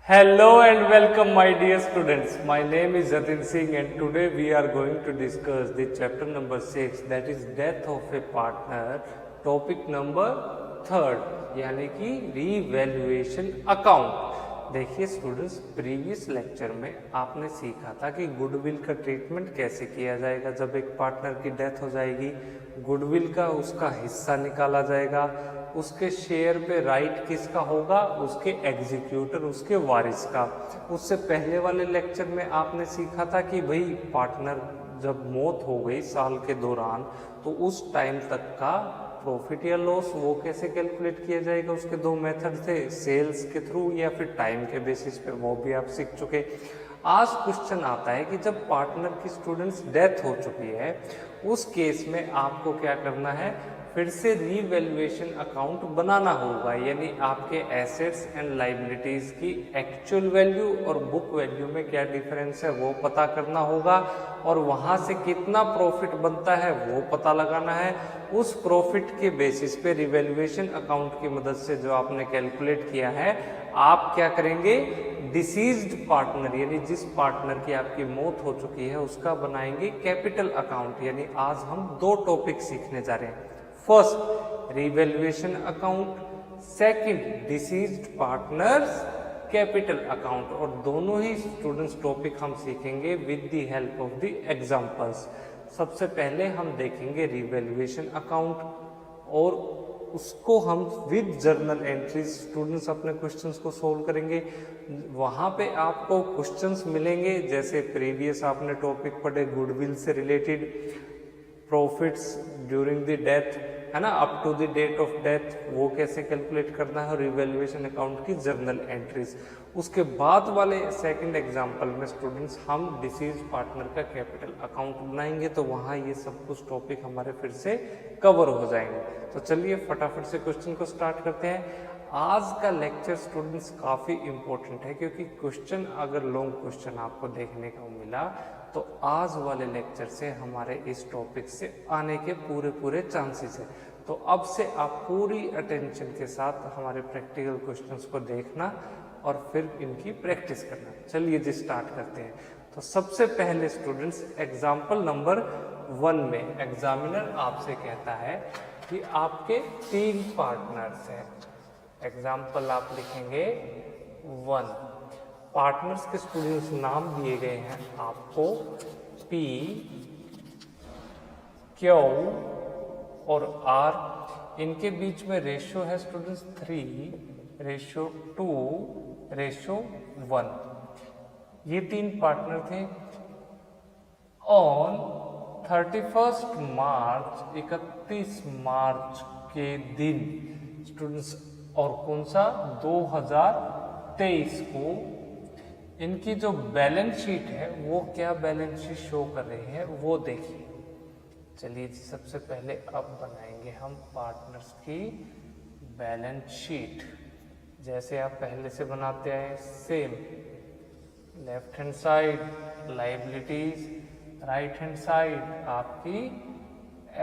Hello and welcome, my dear students. My name is Jatin Singh, and today we are going to discuss the chapter number 6, that is death of a partner, topic number 3rd, यानी कि revaluation account. देखिए students, previous lecture में आपने सीखा था कि goodwill का treatment कैसे किया जाएगा। जब एक पार्टनर की डेथ हो जाएगी, गुडविल का उसका हिस्सा निकाला जाएगा, उसके शेयर पे राइट किसका होगा, उसके एग्जीक्यूटर, उसके वारिस का। उससे पहले वाले लेक्चर में आपने सीखा था कि भाई पार्टनर जब मौत हो गई साल के दौरान, तो उस टाइम तक का प्रॉफिट या लॉस वो कैसे कैलकुलेट किया जाएगा। उसके दो मेथड थे, सेल्स के थ्रू या फिर टाइम के बेसिस पे, वो भी आप सीख चुके। आज क्वेश्चन आता है कि जब पार्टनर की स्टूडेंट्स डेथ हो चुकी है, उस केस में आपको क्या करना है, फिर से रीवैल्यूएशन अकाउंट बनाना होगा। यानी आपके एसेट्स एंड लाइबिलिटीज की एक्चुअल वैल्यू और बुक वैल्यू में क्या डिफरेंस है वो पता करना होगा, और वहां से कितना प्रॉफिट बनता है वो पता लगाना है। उस प्रॉफिट के बेसिस पे रिवैल्यूएशन अकाउंट की मदद से जो आपने कैलकुलेट किया है, आप क्या करेंगे, डिसीज्ड पार्टनर यानी जिस पार्टनर की आपकी मौत हो चुकी है उसका बनाएंगे कैपिटल अकाउंट। यानी आज हम दो टॉपिक सीखने जा रहे हैं। First revaluation account, second deceased partners capital account. और दोनों ही स्टूडेंट्स टॉपिक हम सीखेंगे with the help of the examples. सबसे पहले हम देखेंगे रिवैल्यूएशन अकाउंट, और उसको हम विद जर्नल एंट्रीज स्टूडेंट्स अपने क्वेश्चंस को सोल्व करेंगे। वहां पे आपको क्वेश्चंस मिलेंगे, जैसे प्रीवियस आपने टॉपिक पढ़े गुडविल से related, profits during the death, है ना, up to the date of death वो कैसे कैलकुलेट करना है, और रिवैल्यूएशन अकाउंट की जर्नल एंट्रीज। उसके बाद वाले सेकंड एग्जांपल में स्टूडेंट्स हम डिसीज पार्टनर का कैपिटल अकाउंट बनाएंगे, तो वहाँ ये सब कुछ टॉपिक हमारे फिर से कवर हो जाएंगे। तो चलिए फटाफट से क्वेश्चन को स्टार्ट करते हैं। आज का लेक्चर स्टूडेंट्स काफ़ी इंपॉर्टेंट है, क्योंकि क्वेश्चन अगर लॉन्ग क्वेश्चन आपको देखने को मिला तो आज वाले लेक्चर से हमारे इस टॉपिक से आने के पूरे चांसेस है। तो अब से आप पूरी अटेंशन के साथ हमारे प्रैक्टिकल क्वेश्चंस को देखना और फिर इनकी प्रैक्टिस करना। चलिए जी स्टार्ट करते हैं। तो सबसे पहले स्टूडेंट्स एग्जाम्पल नंबर 1 में एग्जामिनर आपसे कहता है कि आपके 3 पार्टनर्स हैं। एग्जाम्पल आप लिखेंगे 1। पार्टनर्स के स्टूडेंट्स नाम दिए गए हैं आपको, P, Q और R। इनके बीच में रेशियो है स्टूडेंट्स 3:2:1। ये 3 पार्टनर थे। ऑन 31 मार्च 31 मार्च के दिन स्टूडेंट्स, और कौन सा, 2023 को इनकी जो बैलेंस शीट है वो क्या बैलेंस शीट शो कर रही है वो देखिए। चलिए जी सबसे पहले अब बनाएंगे हम पार्टनर्स की बैलेंस शीट, जैसे आप पहले से बनाते हैं same. Left hand side liabilities, right hand side आपकी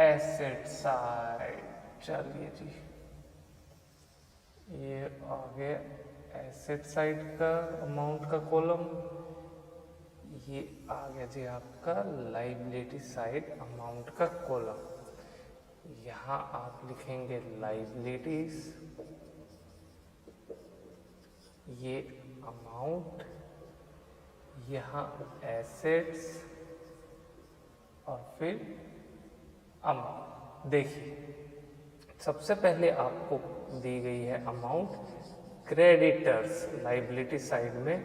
एसेट साइड। चलिए जी ये आगे एसेट साइड का अमाउंट का कॉलम, ये आ गया जी आपका लाइबिलिटी साइड अमाउंट का कॉलम। यहाँ आप लिखेंगे लाइबिलिटीज, ये अमाउंट, यहाँ एसेट्स और फिर अमाउंट। देखिए सबसे पहले आपको दी गई है अमाउंट क्रेडिटर्स लाइबिलिटी साइड में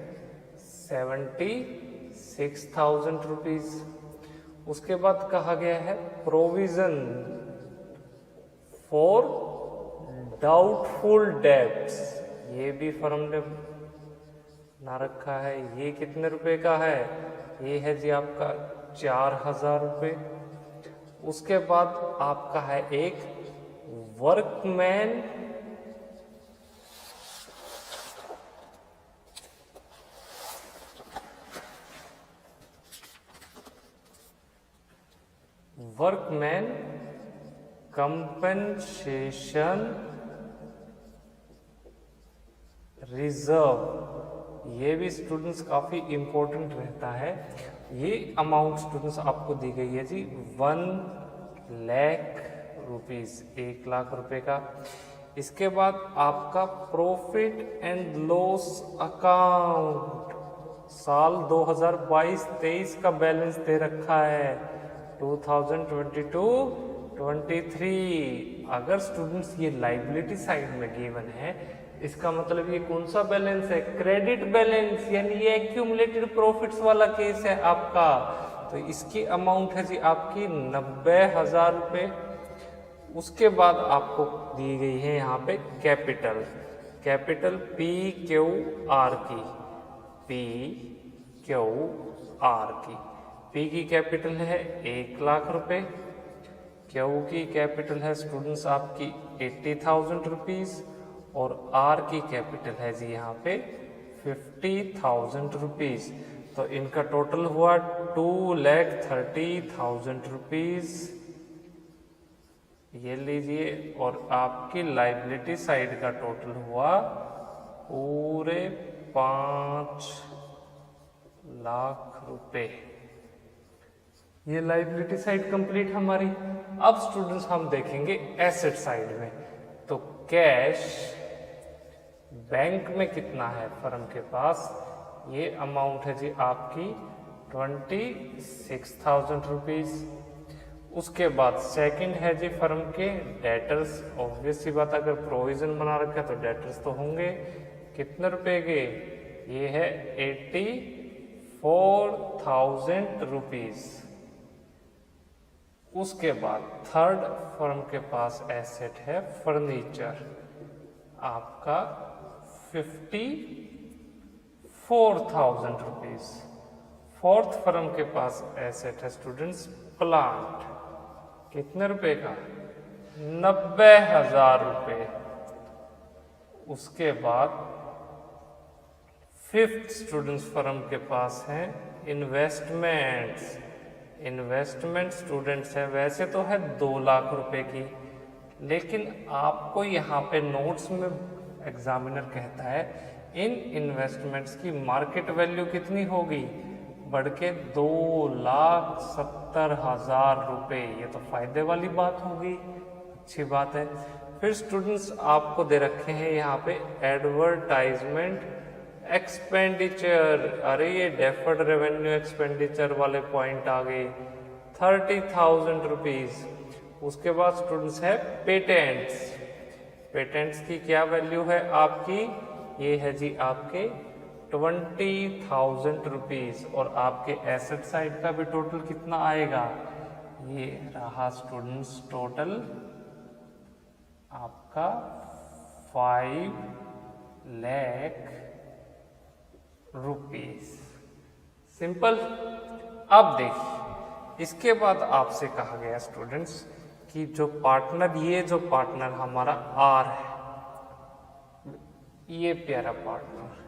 76,000 रुपीज। उसके बाद कहा गया है प्रोविजन फॉर डाउटफुल डेब्ट्स, ये भी फर्म ने ना रखा है। ये कितने रुपए का है, ये है जी आपका 4,000 रुपये। उसके बाद आपका है एक वर्कमैन कंपनसेशन रिजर्व, ये भी स्टूडेंट्स काफ़ी इम्पोर्टेंट रहता है। ये अमाउंट स्टूडेंट्स आपको दी गई है जी 1,00,000 रुपीज़, 1,00,000 रुपए का। इसके बाद आपका प्रॉफिट एंड लॉस अकाउंट, साल 2022-23 का बैलेंस दे रखा है 2022-23। अगर स्टूडेंट्स ये लाइबिलिटी साइड में गिवन है, इसका मतलब ये कौन सा बैलेंस है? क्रेडिट बैलेंस, यानी ये एक्यूमुलेटेड प्रॉफिट्स वाला केस है आपका। तो इसकी अमाउंट है जी आपकी 90,000 रुपये। उसके बाद आपको दी गई है यहाँ पे कैपिटल, कैपिटल PQR की, PQR की कैपिटल है 1,00,000 रुपये, Q की कैपिटल है स्टूडेंट्स आपकी 80,000 रुपीज़ और R की कैपिटल है जी यहाँ पे 50,000 रुपीज़। तो इनका टोटल हुआ 2,30,000 रुपीज़, ये लीजिए। और आपकी लाइबिलिटी साइड का टोटल हुआ पूरे 5,00,000 रुपए। ये लाइबिलिटी साइड कंप्लीट हमारी। अब स्टूडेंट्स हम देखेंगे एसेट साइड में। तो कैश बैंक में कितना है फर्म के पास, ये अमाउंट है जी आपकी 26,000 रुपीज़। उसके बाद सेकंड है जी फर्म के डेटर्स। ऑब्वियस सी बात, अगर प्रोविजन बना रखा है तो डेटर्स तो होंगे। कितने रुपए के? ये है 84,000 रुपीज़। उसके बाद थर्ड फर्म के पास एसेट है फर्नीचर, आपका 54,000 रुपीज़। फोर्थ फर्म के पास एसेट है स्टूडेंट्स प्लांट, कितने रुपए का? 90,000 रुपये। उसके बाद फिफ्थ स्टूडेंट्स फर्म के पास है इन्वेस्टमेंट्स। इन्वेस्टमेंट स्टूडेंट्स है, वैसे तो है 2,00,000 रुपए की, लेकिन आपको यहाँ पे नोट्स में एग्जामिनर कहता है इन इन्वेस्टमेंट्स की मार्केट वैल्यू कितनी होगी, बढ़ के 2,70,000 रुपये। ये तो फायदे वाली बात होगी, अच्छी बात है। फिर स्टूडेंट्स आपको दे रखे हैं यहाँ पे एडवर्टाइजमेंट एक्सपेंडिचर। अरे ये डेफर्ड रेवेन्यू एक्सपेंडिचर वाले पॉइंट आ गए, 30,000 रुपीज़। उसके बाद स्टूडेंट्स है पेटेंट्स। पेटेंट्स की क्या वैल्यू है आपकी? ये है जी आपके 20,000 रुपीज़। और आपके एसेट साइड का भी टोटल कितना आएगा? ये रहा स्टूडेंट्स टोटल आपका 5,00,000 रुपीज़। सिंपल। अब देखिए, इसके बाद आपसे कहा गया स्टूडेंट्स कि जो पार्टनर, ये जो पार्टनर हमारा आर है, ये प्यारा पार्टनर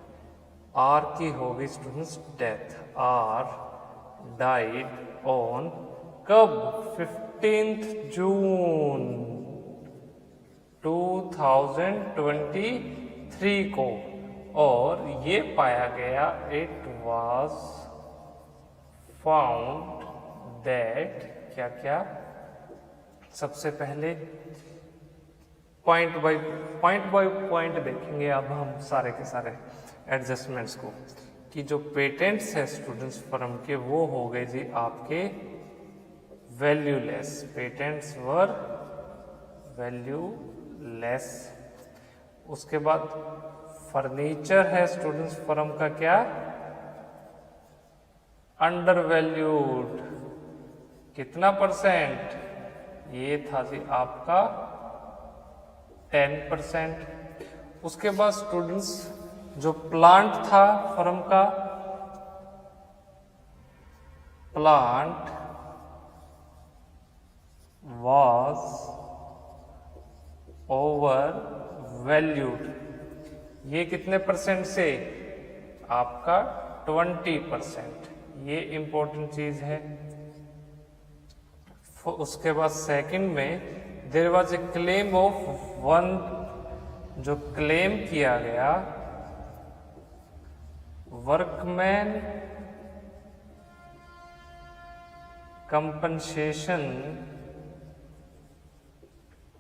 आर की होगी students death. R died on कब? 15 जून 2023 को। और ये पाया गया, इट वाज फाउंड दैट, क्या क्या? सबसे पहले पॉइंट बाय पॉइंट देखेंगे अब हम सारे के सारे एडजस्टमेंट्स को, कि जो पेटेंट्स है स्टूडेंट्स फर्म के, वो हो गए जी आपके वैल्यूलेस। पेटेंट्स वर वैल्यूलेस। उसके बाद फर्नीचर है स्टूडेंट्स फर्म का क्या? Under valued. कितना परसेंट? ये था जी आपका 10%। उसके बाद स्टूडेंट्स जो प्लांट था फर्म का, प्लांट वाज ओवर वैल्यूड। ये कितने परसेंट से? आपका 20%। ये इंपॉर्टेंट चीज है। उसके बाद सेकंड में there was a claim of 1, जो क्लेम किया गया वर्कमैन कंपनसेशन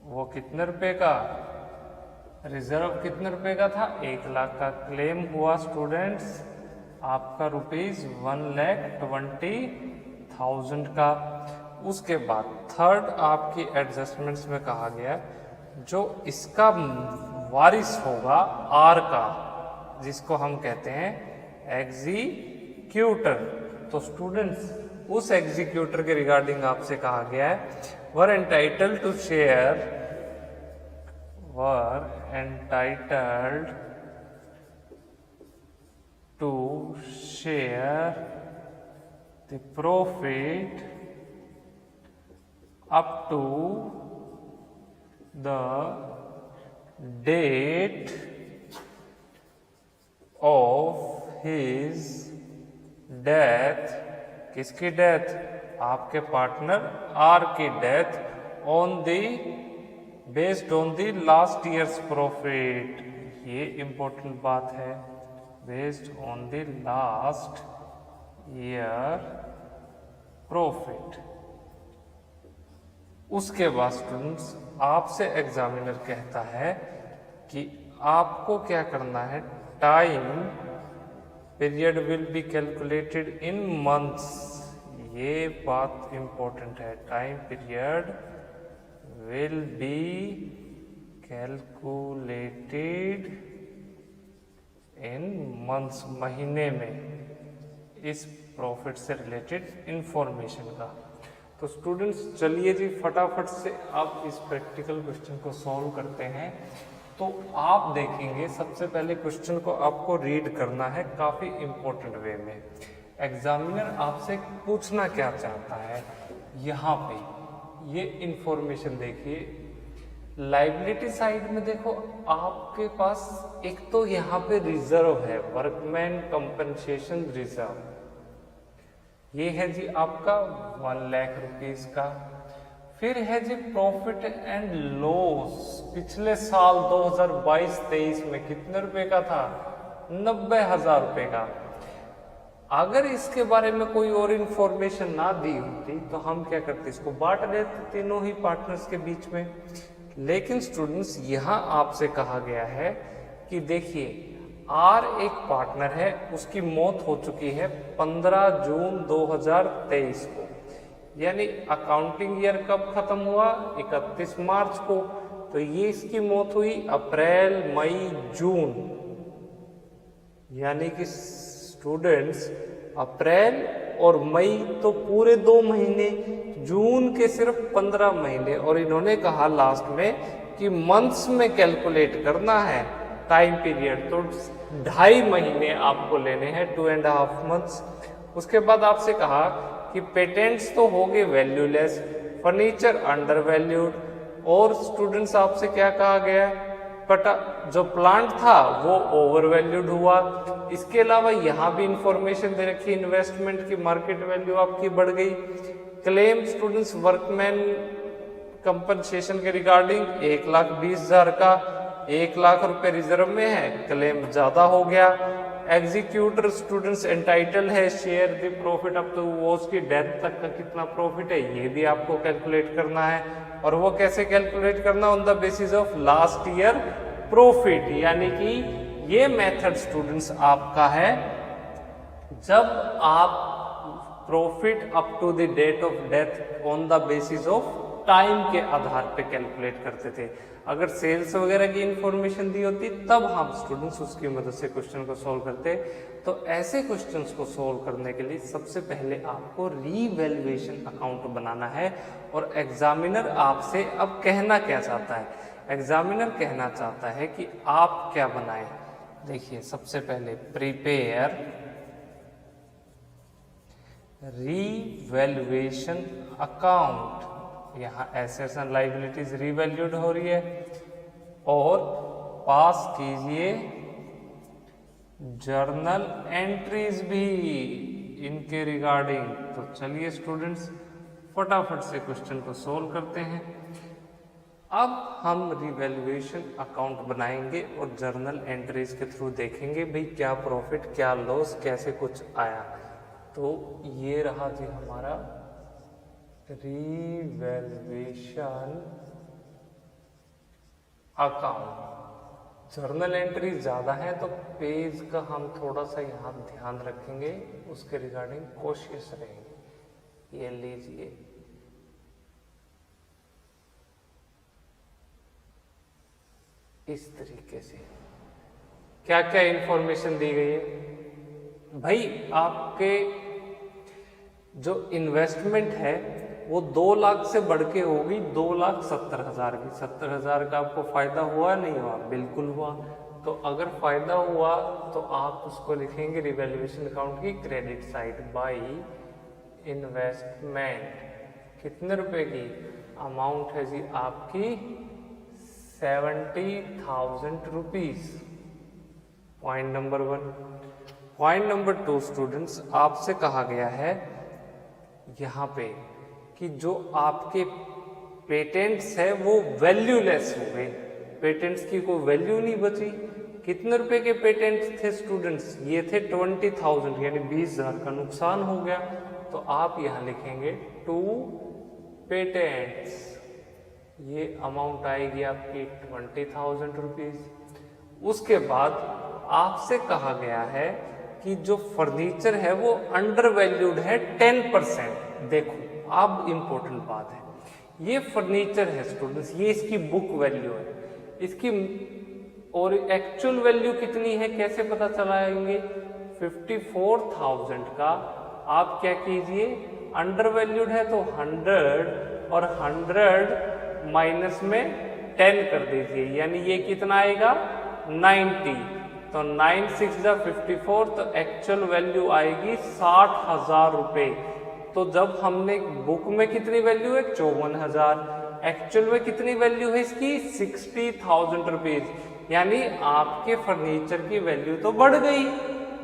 वो कितने रुपए का, रिजर्व कितने रुपए का था, 1 लाख का। क्लेम हुआ स्टूडेंट्स आपका ₹1,20,000 का। उसके बाद थर्ड आपकी एडजस्टमेंट्स में कहा गया जो इसका वारिस होगा आर का, जिसको हम कहते हैं एग्जीक्यूटर। तो स्टूडेंट्स उस एग्जीक्यूटर के रिगार्डिंग आपसे कहा गया है were entitled to share the profit up to the date of his death। किसकी डेथ, आपके पार्टनर आर की death, based on the last years profit. ये इंपॉर्टेंट बात है, based on the last year profit. उसके बाद स्टूडेंट्स आपसे examiner कहता है कि आपको क्या करना है, time period will be calculated in months. ये बात इंपॉर्टेंट है, time period will be calculated in months, महीने में, इस प्रॉफिट से रिलेटेड इंफॉर्मेशन का। तो स्टूडेंट्स चलिए जी फटाफट से अब इस प्रैक्टिकल क्वेश्चन को सॉल्व करते हैं। तो आप देखेंगे सबसे पहले क्वेश्चन को आपको रीड करना है काफ़ी इम्पोर्टेंट वे में। एग्जामिनर आपसे पूछना क्या चाहता है, यहाँ पे ये इंफॉर्मेशन देखिए, लाइबिलिटी साइड में देखो आपके पास एक तो यहाँ पे रिजर्व है, वर्कमैन कंपनसेशन रिजर्व, ये है जी आपका 1 लाख रुपीज का। फिर है जी प्रॉफिट एंड लॉस, पिछले साल 2022-23 में कितने रुपए का था, 90,000 रुपए का। अगर इसके बारे में कोई और इंफॉर्मेशन ना दी होती तो हम क्या करते, इसको बांट देते तीनों ही पार्टनर्स के बीच में। लेकिन स्टूडेंट्स यहाँ आपसे कहा गया है कि देखिए आर एक पार्टनर है, उसकी मौत हो चुकी है 15 जून 2023 को, यानी अकाउंटिंग ईयर कब खत्म हुआ, 31 मार्च को। तो ये इसकी मौत हुई अप्रैल मई जून, यानी कि स्टूडेंट्स अप्रैल और मई तो पूरे 2 महीने, जून के सिर्फ 15 महीने। और इन्होंने कहा लास्ट में कि मंथ्स में कैलकुलेट करना है टाइम पीरियड, तो 2.5 महीने आपको लेने हैं, 2.5 मंथ्स। उसके बाद आपसे कहा कि पेटेंट्स तो हो गए वैल्यूलेस, फर्नीचर अंडर वैल्यूड, और स्टूडेंट्स आपसे क्या कहा गया, जो प्लांट था वो ओवर वैल्यूड हुआ। इसके अलावा यहाँ भी इंफॉर्मेशन दे रखी, इन्वेस्टमेंट की मार्केट वैल्यू आपकी बढ़ गई। क्लेम स्टूडेंट्स वर्कमैन कंपनसेशन के रिगार्डिंग 1,20,000 का, 1 लाख रुपए रिजर्व में है, क्लेम ज्यादा हो गया। एग्जीक्यूटर स्टूडेंट्स एंटाइटल है share the profit up to, वो उसकी डेथ तक का कितना प्रॉफिट है ये भी आपको कैलकुलेट करना है। और वो कैसे कैलकुलेट करना, on the basis of last year profit, यानी कि ये मेथड स्टूडेंट्स आपका है जब आप profit up to the date of death on the basis of time के आधार पे कैलकुलेट करते थे। अगर सेल्स वगैरह की इंफॉर्मेशन दी होती तब हम स्टूडेंट्स उसकी मदद से क्वेश्चन को सॉल्व करते। तो ऐसे क्वेश्चंस को सॉल्व करने के लिए सबसे पहले आपको रीवैल्यूएशन अकाउंट बनाना है। और एग्जामिनर आपसे अब कहना क्या चाहता है, एग्जामिनर कहना चाहता है कि आप क्या बनाएं। देखिए सबसे पहले प्रिपेयर रीवैल्यूएशन अकाउंट, यहाँ एसेट्स एंड लायबिलिटीज रीवैल्यूड हो रही है, और पास कीजिए जर्नल एंट्रीज भी इनके रिगार्डिंग। तो चलिए स्टूडेंट्स फटाफट से क्वेश्चन को सोल्व करते हैं। अब हम रिवैल्यूएशन अकाउंट बनाएंगे और जर्नल एंट्रीज के थ्रू देखेंगे भाई क्या प्रॉफिट क्या लॉस कैसे कुछ आया। तो ये रहा जी हमारा रिवैल्यूएशन अकाउंट। जर्नल एंट्री ज्यादा है तो पेज का हम थोड़ा सा यहाँ ध्यान रखेंगे, उसके रिगार्डिंग कॉशियस रहेंगे। ये लीजिए, इस तरीके से क्या क्या इंफॉर्मेशन दी गई है भाई। आपके जो इन्वेस्टमेंट है वो 2 लाख से बढ़ के होगी 2,70,000 की। 70,000 का आपको फायदा हुआ नहीं हुआ? बिल्कुल हुआ। तो अगर फायदा हुआ तो आप उसको लिखेंगे रिवैल्यूएशन अकाउंट की क्रेडिट साइड बाय इन्वेस्टमेंट। कितने रुपए की अमाउंट है जी आपकी? 70,000 rupees. Point number 1। Point number 2 students, आपसे कहा गया है यहाँ पे कि जो आपके पेटेंट्स है वो वैल्यूलेस हो गए। पेटेंट्स की कोई वैल्यू नहीं बची। कितने रुपए के पेटेंट्स थे स्टूडेंट्स? ये थे 20,000, यानी 20,000 का नुकसान हो गया। तो आप यहाँ लिखेंगे टू पेटेंट्स। ये अमाउंट आएगी आपकी 20,000 रुपीज। उसके बाद आपसे कहा गया है कि जो फर्नीचर है वो अंडर वैल्यूड है 10%। देखो अब इंपॉर्टेंट बात है, ये फर्नीचर है स्टूडेंट्स, ये इसकी बुक वैल्यू है। इसकी और एक्चुअल वैल्यू कितनी है कैसे पता चलाएंगे? 54,000 का आप क्या कीजिए, अंडर वैल्यूड है तो 100 और 100 माइनस में 10 कर दीजिए, यानी ये कितना आएगा? 90। तो 9 6 54, तो एक्चुअल वैल्यू आएगी 60,000 रुपए। तो जब हमने बुक में कितनी वैल्यू है? 54,000। एक्चुअल में कितनी वैल्यू है इसकी? 60,000 रुपीज। यानी आपके फर्नीचर की वैल्यू तो बढ़ गई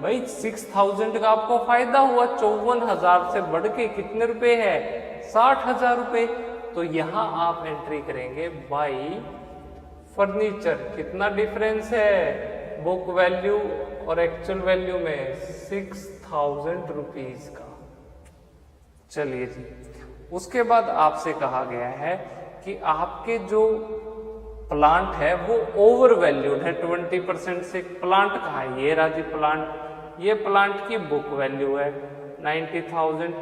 भाई। 6,000 का आपको फायदा हुआ, 54,000 से बढ़ के कितने रुपए है? 60,000 रुपए। तो यहाँ आप एंट्री करेंगे बाई फर्नीचर। कितना डिफरेंस है बुक वैल्यू और एक्चुअल वैल्यू में? 6,000 रुपीज का। चलिए जी, उसके बाद आपसे कहा गया है कि आपके जो प्लांट है वो ओवर वैल्यूड है 20% से। प्लांट कहाँ है? ये राजी प्लांट। ये प्लांट की बुक वैल्यू है 90,000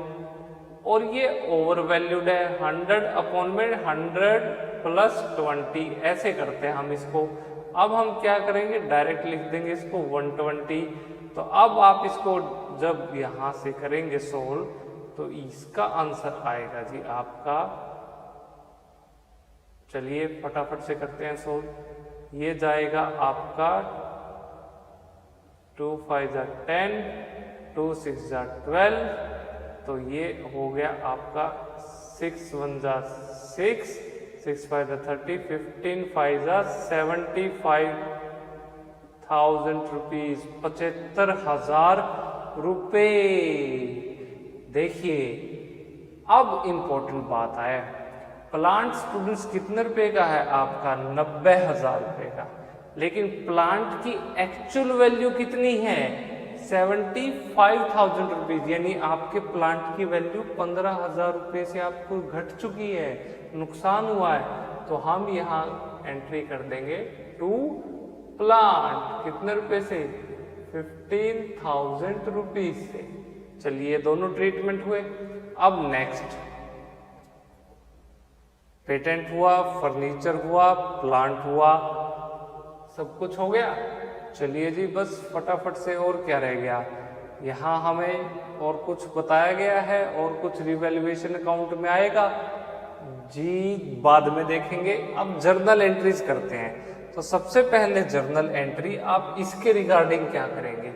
और ये ओवर वैल्यूड है 100 अपॉन में 100 प्लस 20। ऐसे करते हैं हम इसको। अब हम क्या करेंगे? डायरेक्ट लिख देंगे इसको 120। तो अब आप इसको जब यहां से करेंगे सोल्व तो इसका आंसर आएगा जी आपका, चलिए फटाफट से करते हैं सोल्व। ये जाएगा आपका 2 5 10, 2 6 12। तो ये हो गया आपका 6 1 6, 6 5 30, 15 5 75,000 रुपीज। 75,000 रुपए। देखिए अब इंपॉर्टेंट बात है, प्लांट स्टूडेंट्स कितने रुपए का है आपका? 90,000 रुपए का। लेकिन प्लांट की एक्चुअल वैल्यू कितनी है? 75,000 रुपीज। यानी आपके प्लांट की वैल्यू 15,000 रुपए से आपको घट चुकी है, नुकसान हुआ है। तो हम यहाँ एंट्री कर देंगे टू प्लांट। कितने रुपए से? 15,000 रुपीज से। चलिए दोनों ट्रीटमेंट हुए। अब नेक्स्ट, पेटेंट हुआ, फर्नीचर हुआ, प्लांट हुआ, सब कुछ हो गया। चलिए जी बस फटाफट से और क्या रह गया? यहाँ हमें और कुछ बताया गया है और कुछ रिवैल्यूएशन अकाउंट में आएगा जी, बाद में देखेंगे। अब जर्नल एंट्रीज करते हैं। तो सबसे पहले जर्नल एंट्री आप इसके रिगार्डिंग क्या करेंगे?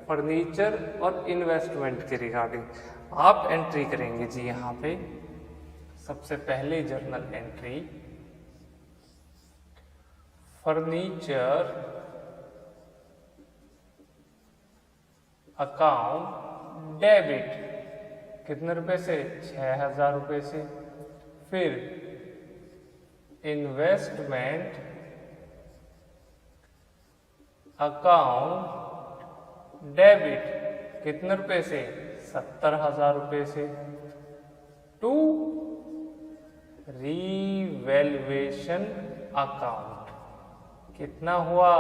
फर्नीचर और इन्वेस्टमेंट के रिगार्डिंग आप एंट्री करेंगे जी। यहाँ पे सबसे पहले journal entry furniture account debit. कितने रुपए से? 6,000 रुपए से। फिर इन्वेस्टमेंट अकाउंट डेबिट कितने रुपए से, 70,000 रुपए से, टू रीवैल्यूएशन अकाउंट कितना हुआ,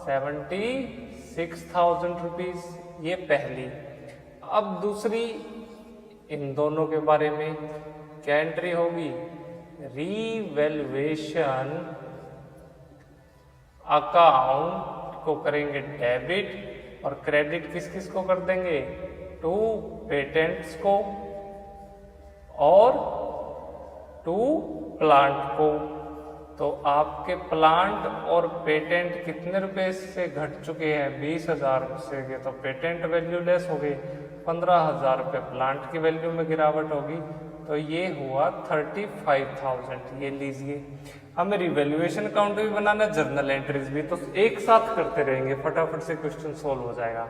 76,000 रुपीज। ये पहली। अब दूसरी, इन दोनों के बारे में क्या एंट्री होगी, रीवैल्यूएशन अकाउंट को करेंगे डेबिट और क्रेडिट किस किस को कर देंगे, टू पेटेंट्स को और टू प्लांट को। तो आपके प्लांट और पेटेंट कितने रुपए से घट चुके हैं, 20,000 से गए, तो पेटेंट वैल्यू लेस हो गई, 15,000 रुपये प्लांट की वैल्यू में गिरावट होगी, तो ये हुआ 35,000। ये लीजिए। हमें रिवैल्यूएशन अकाउंट भी बनाना, जर्नल एंट्रीज भी, तो एक साथ करते रहेंगे, फटाफट से क्वेश्चन सोल्व हो जाएगा।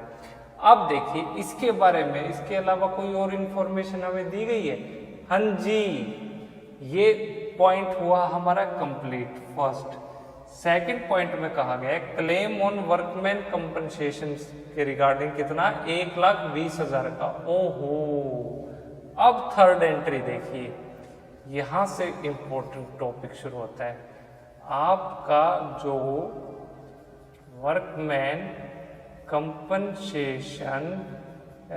अब देखिए इसके बारे में, इसके अलावा कोई और इंफॉर्मेशन हमें दी गई है। हाँ जी, ये पॉइंट हुआ हमारा कंप्लीट फर्स्ट। सेकंड पॉइंट में कहा गया है क्लेम ऑन वर्कमैन कंपनसेशन के रिगार्डिंग कितना, 1,20,000 का। ओहो, अब थर्ड एंट्री देखिए, यहां से इंपॉर्टेंट टॉपिक शुरू होता है। आपका जो वर्कमैन कंपनसेशन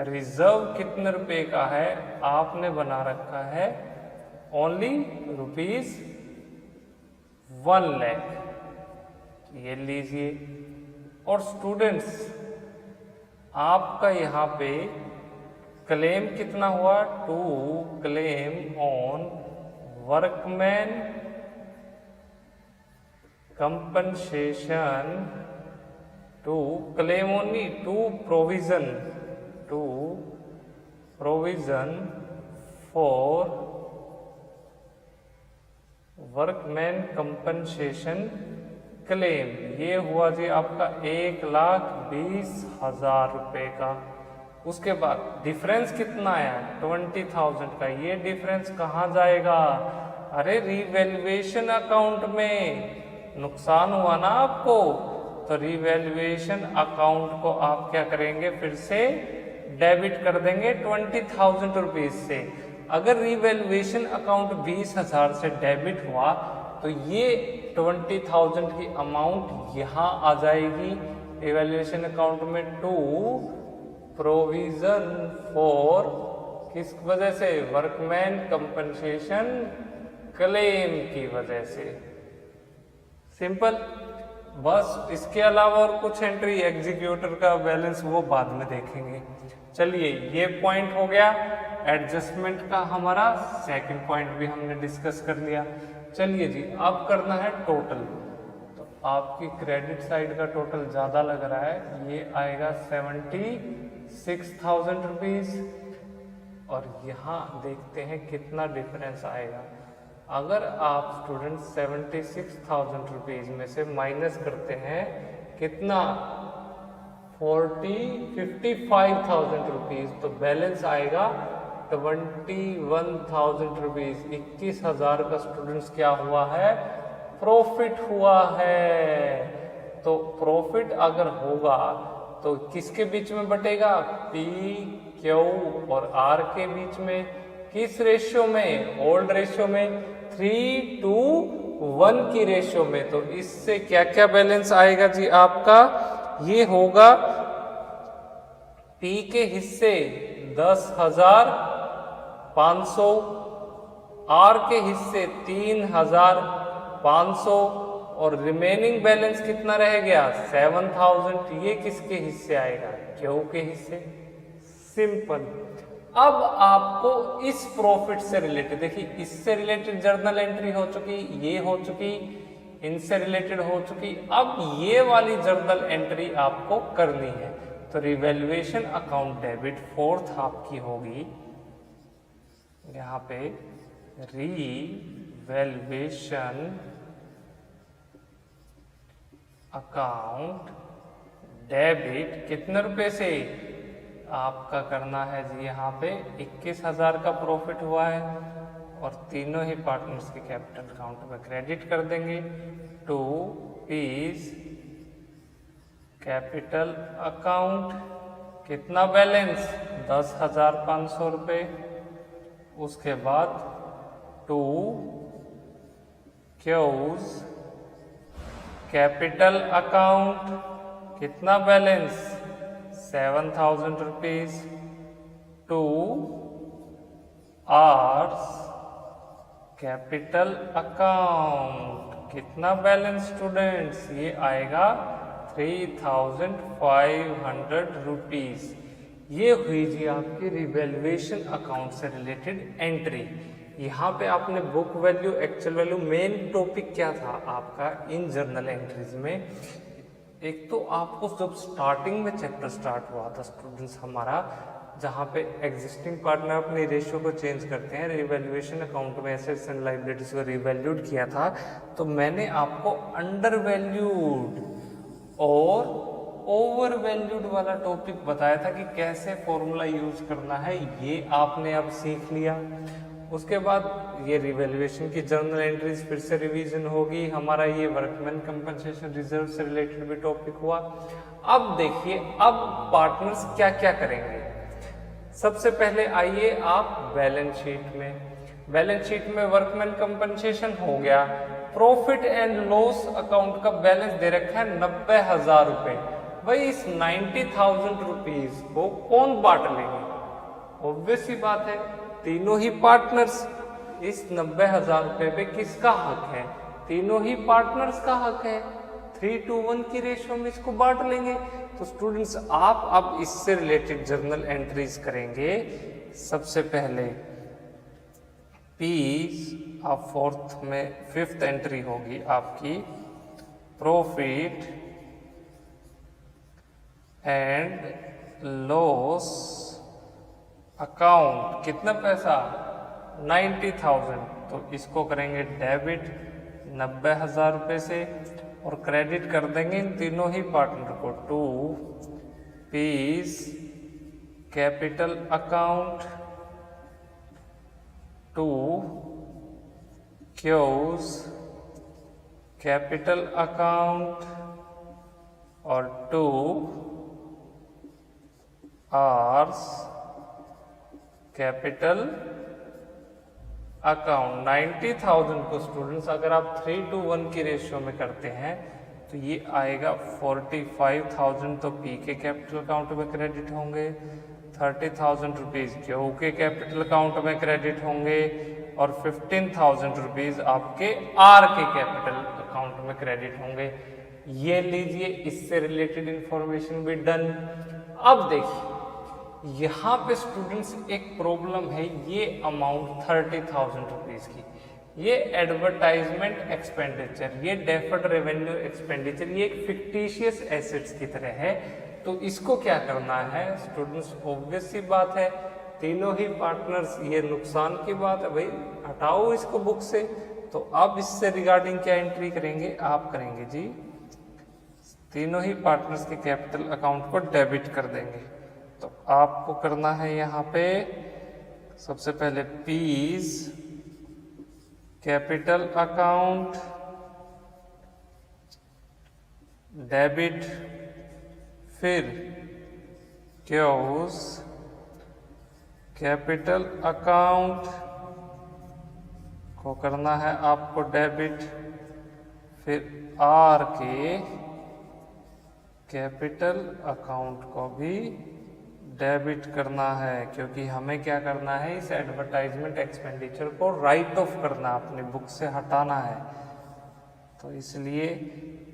रिजर्व कितने रुपए का है, आपने बना रखा है ओनली ₹1 लाख। ये लीजिए। और स्टूडेंट्स, आपका यहाँ पे क्लेम कितना हुआ, to claim on workman compensation, to claim only, to provision for workman compensation claim. ये हुआ जी आपका 1,20,000 रुपए का। उसके बाद डिफरेंस कितना आया, 20,000 का। ये डिफरेंस कहाँ जाएगा, अरे रिवैल्यूएशन अकाउंट में। नुकसान हुआ ना आपको, तो रिवैल्यूएशन अकाउंट को आप क्या करेंगे, फिर से डेबिट कर देंगे 20,000 रुपीज से। अगर रिवैल्यूएशन अकाउंट 20,000 से डेबिट हुआ तो ये 20,000 की अमाउंट यहाँ आ जाएगी रिवैल्यूएशन अकाउंट में, टू प्रोविजन फॉर, किस वजह से, वर्कमैन कंपनसेशन क्लेम की वजह से। सिंपल। बस इसके अलावा और कुछ एंट्री, एग्जीक्यूटर का बैलेंस, वो बाद में देखेंगे। चलिए, ये पॉइंट हो गया एडजस्टमेंट का हमारा। सेकंड पॉइंट भी हमने डिस्कस कर लिया। चलिए जी, अब करना है टोटल। तो आपकी क्रेडिट साइड का टोटल ज्यादा लग रहा है, ये आएगा 76,000 रुपीज। और यहाँ देखते हैं कितना डिफरेंस आएगा। अगर आप स्टूडेंट 76,000 रुपीज में से माइनस करते हैं कितना, 55,000 रुपीज, तो बैलेंस आएगा 21,000 रुपीज। 21,000 का स्टूडेंट्स क्या हुआ है, प्रॉफिट हुआ है। तो प्रॉफिट अगर होगा तो किसके बीच में बटेगा, पी, क्यू और आर के बीच में। किस रेशियो में, ओल्ड रेशियो में, 3:1 की रेशियो में। तो इससे क्या क्या बैलेंस आएगा जी आपका, ये होगा पी के हिस्से 10,500, आर के हिस्से 3,500 और रिमेनिंग बैलेंस कितना रह गया, 7,000। ये किसके हिस्से आएगा, क्यू के हिस्से। सिंपल। अब आपको इस प्रॉफिट से रिलेटेड, देखिए इससे रिलेटेड जर्नल एंट्री हो चुकी, ये हो चुकी, इनसे रिलेटेड हो चुकी। अब ये वाली जर्नल एंट्री आपको करनी है। तो रिवैल्यूएशन अकाउंट डेबिट फोर्थ आपकी होगी, यहाँ पे रिवैल्यूएशन अकाउंट डेबिट कितने रुपए से आपका करना है जी, यहाँ पे 21,000 का प्रॉफिट हुआ है, और तीनों ही पार्टनर्स के कैपिटल अकाउंट में क्रेडिट कर देंगे। टू पीस कैपिटल अकाउंट, कितना बैलेंस 10,500 रुपये। उसके बाद टू क्यूज कैपिटल अकाउंट, कितना balance 7,000 rupees. To R's capital account, कितना बैलेंस स्टूडेंट्स, ये आएगा 3,500 रुपीज। ये हुई जी आपकी रिवैल्यूएशन अकाउंट से रिलेटेड एंट्री। यहाँ पे आपने book value, actual value, main topic क्या था आपका इन जर्नल एंट्रीज में। एक तो आपको जब स्टार्टिंग में चैप्टर स्टार्ट हुआ था स्टूडेंट्स हमारा, जहाँ पे एग्जिस्टिंग पार्टनर अपनी रेशियो को चेंज करते हैं, रिवैल्यूएशन अकाउंट में एसेट्स एंड लायबिलिटीज को रिवैल्यूड किया था, तो मैंने आपको अंडर वैल्यूड और ओवर वैल्यूड वाला टॉपिक बताया था कि कैसे फॉर्मूला यूज करना है, ये आपने अब सीख लिया। उसके बाद ये रिवैल्यूएशन की जर्नल एंट्रीज फिर से रिवीजन होगी। हमारा ये वर्कमैन कंपनसेशन रिजर्व से रिलेटेड भी टॉपिक हुआ। अब देखिए अब पार्टनर्स क्या क्या करेंगे। सबसे पहले आइए आप बैलेंस शीट में। बैलेंस शीट में वर्कमैन कंपनसेशन हो गया। प्रॉफिट एंड लॉस अकाउंट का बैलेंस दे रखा है 90,000 रुपए। भाई इस 90,000 रुपीज को कौन बांट लेंगे? ऑब्वियस सी बात है, तीनों ही पार्टनर्स। इस 90,000 रुपए पे किसका हक है? तीनों ही पार्टनर्स का हक है। 3:1 की रेशियो में इसको बांट लेंगे। तो स्टूडेंट्स आप अब इससे रिलेटेड जर्नल एंट्रीज करेंगे। सबसे पहले पीस, अब फोर्थ में फिफ्थ एंट्री होगी आपकी प्रॉफिट एंड लॉस अकाउंट, कितना पैसा 90,000, तो इसको करेंगे डेबिट 90,000 रुपये से और क्रेडिट कर देंगे इन तीनों ही पार्टनर को। To P's capital account, to Q's capital account और टू आर्स कैपिटल अकाउंट। 90,000 को स्टूडेंट्स अगर आप 3:1 की रेशियो में करते हैं तो ये आएगा 45,000 तो पी के कैपिटल अकाउंट में क्रेडिट होंगे, 30,000 रुपीज क्यू के कैपिटल अकाउंट में क्रेडिट होंगे और 15,000 रुपीज आपके आर के कैपिटल अकाउंट में क्रेडिट होंगे। ये लीजिए, इससे रिलेटेड इंफॉर्मेशन भी डन। अब देखिए यहाँ पे स्टूडेंट्स एक प्रॉब्लम है, ये अमाउंट 30,000 रुपीज की, ये एडवर्टाइजमेंट एक्सपेंडिचर, ये डेफर्ड रेवेन्यू एक्सपेंडिचर, ये एक फिक्टिशियस एसेट्स की तरह है। तो इसको क्या करना है स्टूडेंट्स? ऑब्वियस सी बात है, तीनों ही पार्टनर्स, ये नुकसान की बात है भाई, हटाओ इसको बुक से। तो अब इससे रिगार्डिंग क्या एंट्री करेंगे? आप करेंगे जी तीनों ही पार्टनर्स के कैपिटल अकाउंट को डेबिट कर देंगे। तो आपको करना है यहाँ पे सबसे पहले पीस कैपिटल अकाउंट डेबिट, फिर क्यूज कैपिटल अकाउंट को करना है आपको डेबिट, फिर आर के कैपिटल अकाउंट को भी डेबिट करना है, क्योंकि हमें क्या करना है, इस एडवर्टाइजमेंट एक्सपेंडिचर को राइट ऑफ करना, अपनी बुक से हटाना है। तो इसलिए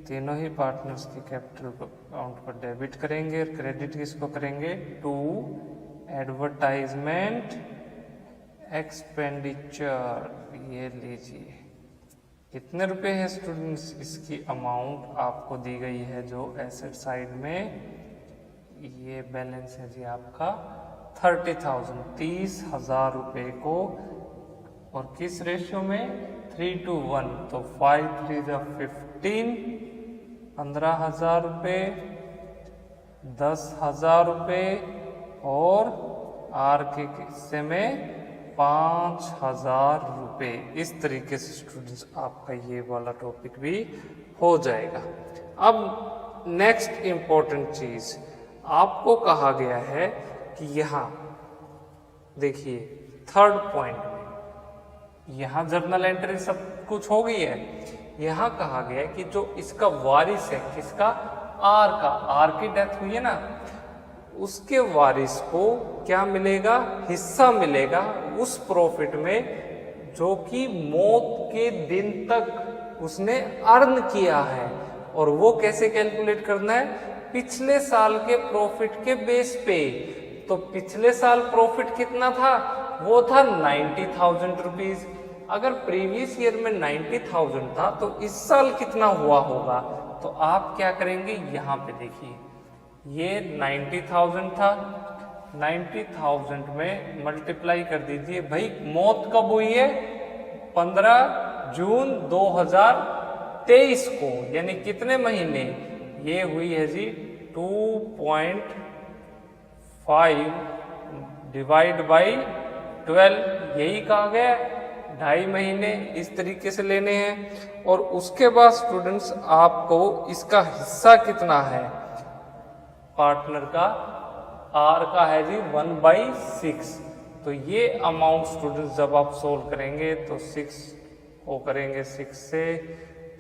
तीनों ही पार्टनर्स के कैपिटल अकाउंट को डेबिट करेंगे और क्रेडिट किसको करेंगे? To advertisement expenditure. ये लीजिए, कितने रुपए है स्टूडेंट्स? इसकी अमाउंट आपको दी गई है जो एसेट साइड में, ये बैलेंस है जी आपका 30,000, 30,000 रुपए को, और किस रेशियो में? 3:1। तो 5 3 15, 15,000 रुपये, 10,000 रुपये और आर के हिस्से में 5,000 रुपये। इस तरीके से स्टूडेंट्स आपका ये वाला टॉपिक भी हो जाएगा। अब नेक्स्ट इम्पोर्टेंट चीज आपको कहा गया है कि यहाँ देखिए थर्ड पॉइंट में यहाँ जर्नल एंट्री सब कुछ हो गई है। यहाँ कहा गया है कि जो इसका वारिस है किसका, आर का, आर की डेथ हुई है ना, उसके वारिस को क्या मिलेगा, हिस्सा मिलेगा उस प्रॉफिट में जो कि मौत के दिन तक उसने अर्न किया है। और वो कैसे कैलकुलेट करना है, पिछले साल के प्रॉफिट के बेस पे। तो पिछले साल प्रॉफिट कितना था, वो था 90,000 रुपीज। अगर प्रीवियस ईयर में 90,000 था तो इस साल कितना हुआ होगा, तो आप क्या करेंगे, यहाँ पे देखिए ये 90,000 था, 90,000 में मल्टीप्लाई कर दीजिए। भाई मौत कब हुई है, 15 जून 2023 को, यानी कितने महीने, ये हुई है जी 2.5 डिवाइड बाई 12, यही कहा गया, 2.5 महीने इस तरीके से लेने हैं। और उसके बाद स्टूडेंट्स आपको इसका हिस्सा कितना है, पार्टनर का, आर का है जी 1/6। तो ये अमाउंट स्टूडेंट्स जब आप सोल्व करेंगे तो 6 को करेंगे 6 से,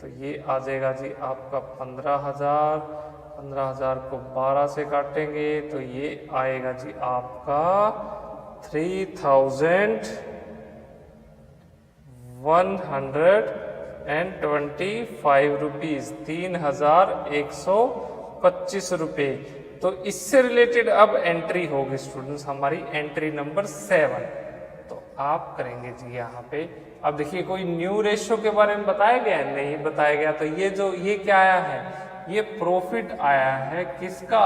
तो ये आ जाएगा जी आपका 15,000। 15,000 को 12 से काटेंगे तो ये आएगा जी आपका 3,125 रुपीज, 3,125 रुपये। तो इससे रिलेटेड अब एंट्री होगी स्टूडेंट्स हमारी एंट्री नंबर 7। तो आप करेंगे जी यहाँ पे, अब देखिए कोई न्यू रेशियो के बारे में बताया गया है, नहीं बताया गया। तो ये क्या आया है, ये प्रॉफिट आया है किसका,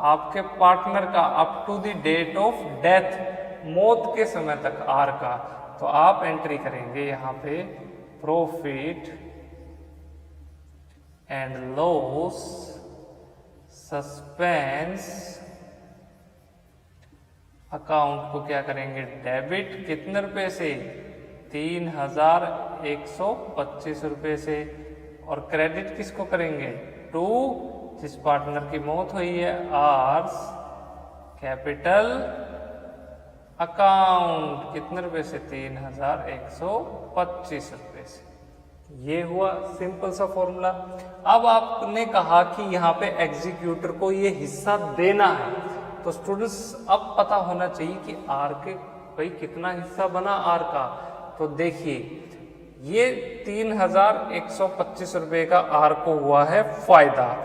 आपके पार्टनर का, up to the date of death, मौत के समय तक आर का। तो आप एंट्री करेंगे यहाँ पे profit and loss suspense account को क्या करेंगे, डेबिट कितने रुपए से, 3,125 रुपए से। और क्रेडिट किसको करेंगे, टू जिस पार्टनर की मौत हुई है, आर्स कैपिटल अकाउंट, कितने रुपए से, 3,125 रुपए से। ये हुआ सिंपल सा फॉर्मूला। अब आपने कहा कि यहाँ पे एग्जीक्यूटर को ये हिस्सा देना है, तो स्टूडेंट्स अब पता होना चाहिए कि आर के भाई कितना हिस्सा बना आर का। तो देखिए ये 3,125 रुपए का आर को हुआ है फायदा।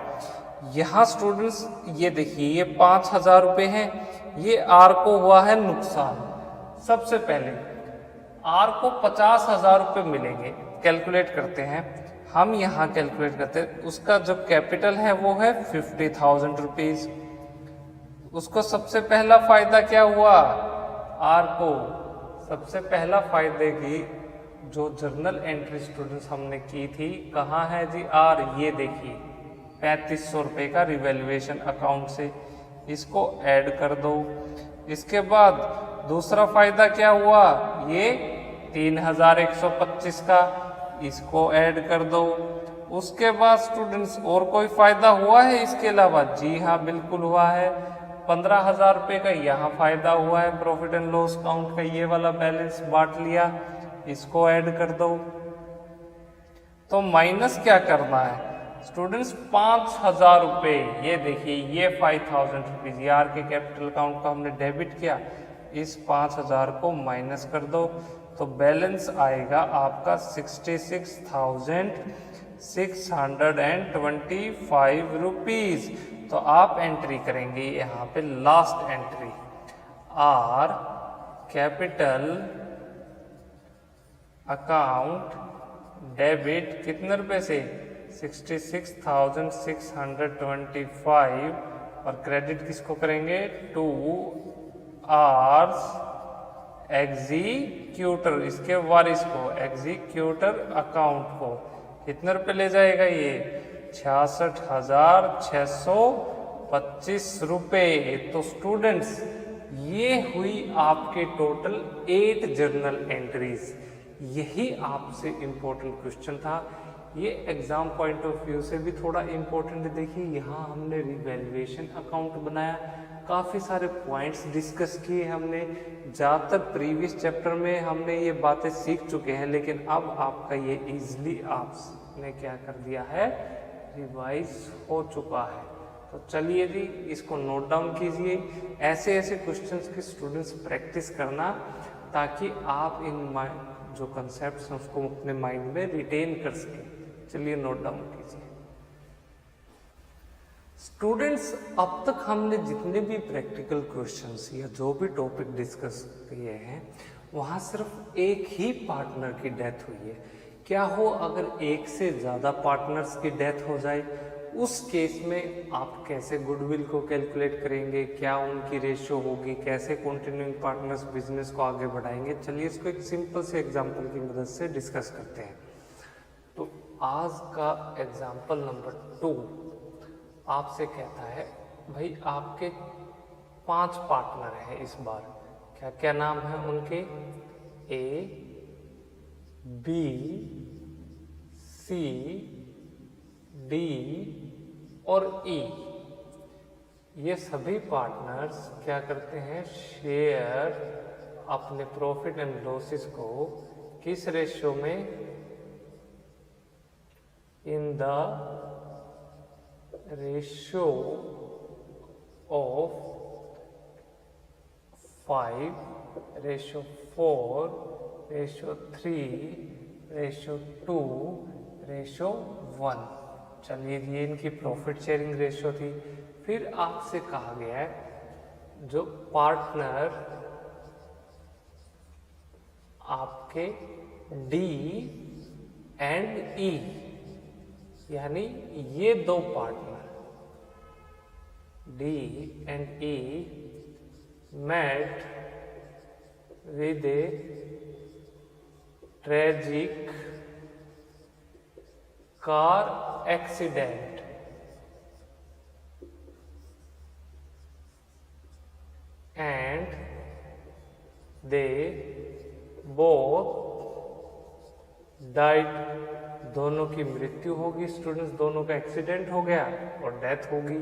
यहाँ स्टूडेंट्स ये देखिए ये 5,000 रुपए हैं, ये आर को हुआ है नुकसान। सबसे पहले आर को 50,000 रुपए मिलेंगे, कैलकुलेट करते हैं हम, यहाँ कैलकुलेट करते हैं। उसका जो कैपिटल है वो है 50,000 रुपीज। उसको सबसे पहला फायदा क्या हुआ, आर को सबसे पहला फायदे की जो जर्नल एंट्री स्टूडेंट्स हमने की थी, कहाँ है जी आर, ये देखिए 3,500 रुपए का रिवैल्यूएशन अकाउंट से, इसको ऐड कर दो। इसके बाद दूसरा फायदा क्या हुआ, ये 3,125 का, इसको ऐड कर दो। उसके बाद स्टूडेंट्स और कोई फायदा हुआ है इसके अलावा, जी हाँ बिल्कुल हुआ है, 15,000 रुपए का यहाँ फायदा हुआ है, प्रॉफिट एंड लॉस अकाउंट का ये वाला बैलेंस बांट लिया, इसको ऐड कर दो। तो माइनस क्या करना है स्टूडेंट्स, 5,000 रुपए, ये देखिए ये 5,000 रुपीज आर के कैपिटल अकाउंट को हमने डेबिट किया, इस 5,000 को माइनस कर दो, तो बैलेंस आएगा आपका 66,625 रुपीज। तो आप एंट्री करेंगे यहाँ पे last entry, are capital account debit कितने रुपए से, 66,625, और क्रेडिट किसको करेंगे, टू आर्स एग्जीक्यूटर, इसके वारिस को, एग्जीक्यूटर अकाउंट को। कितने रुपए ले जाएगा ये, 66,625 रुपए। तो स्टूडेंट्स ये हुई आपके टोटल 8 जर्नल एंट्रीज। यही आपसे इम्पोर्टेंट क्वेश्चन था। ये एग्जाम पॉइंट ऑफ व्यू से भी थोड़ा इम्पोर्टेंट है। देखिए यहाँ हमने रिवैल्यूएशन अकाउंट बनाया, काफ़ी सारे पॉइंट्स डिस्कस किए हमने। ज़्यादातर प्रीवियस चैप्टर में हमने ये बातें सीख चुके हैं, लेकिन अब आपका ये इजीली आपने क्या कर दिया है, रिवाइज हो चुका है। तो चलिए जी इसको नोट डाउन कीजिए। ऐसे ऐसे क्वेश्चंस की स्टूडेंट्स प्रैक्टिस करना, ताकि आप इन जो कंसेप्ट्स हैं उसको अपने माइंड में रिटेन कर सकें। चलिए नोट डाउन कीजिए। स्टूडेंट्स, अब तक हमने जितने भी प्रैक्टिकल क्वेश्चंस या जो भी टॉपिक डिस्कस किए हैं, वहाँ सिर्फ एक ही पार्टनर की डेथ हुई है। क्या हो अगर एक से ज़्यादा पार्टनर्स की डेथ हो जाए, उस केस में आप कैसे गुडविल को कैलकुलेट करेंगे, क्या उनकी रेशियो होगी, कैसे कंटिन्यूइंग पार्टनर्स बिजनेस को आगे बढ़ाएंगे। चलिए इसको एक सिंपल से एग्जांपल की मदद से डिस्कस करते हैं। तो आज का एग्जांपल नंबर 2 आपसे कहता है, भाई आपके 5 पार्टनर हैं इस बार। क्या क्या नाम है उनके? ए, बी, सी, डी और ई। ये सभी पार्टनर्स क्या करते हैं, शेयर अपने प्रॉफिट एंड लॉसेस को किस रेशियो में? In the ratio of 5:4:3:2:1। चलिए ये इनकी प्रॉफिट शेयरिंग रेशियो थी। फिर आपसे कहा गया है जो पार्टनर आपके डी एंड ई, यानी ये 2 partner D and E met with a tragic car accident and they both died। दोनों की मृत्यु होगी स्टूडेंट्स, दोनों का एक्सीडेंट हो गया और डेथ होगी।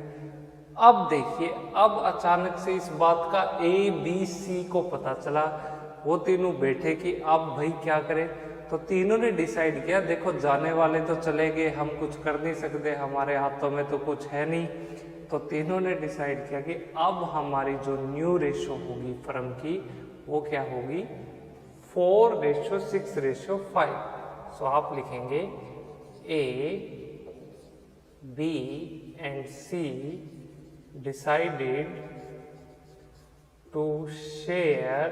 अब देखिए, अब अचानक से इस बात का ए बी सी को पता चला। वो तीनों बैठे कि अब भाई क्या करें। तो तीनों ने डिसाइड किया, देखो जाने वाले तो चले गए, हम कुछ कर नहीं सकते, हमारे हाथों में तो कुछ है नहीं। तो तीनों ने डिसाइड किया कि अब हमारी जो न्यू रेशो होगी फर्म की, वो क्या होगी? 4:6:5। सो आप लिखेंगे A, B and C decided to share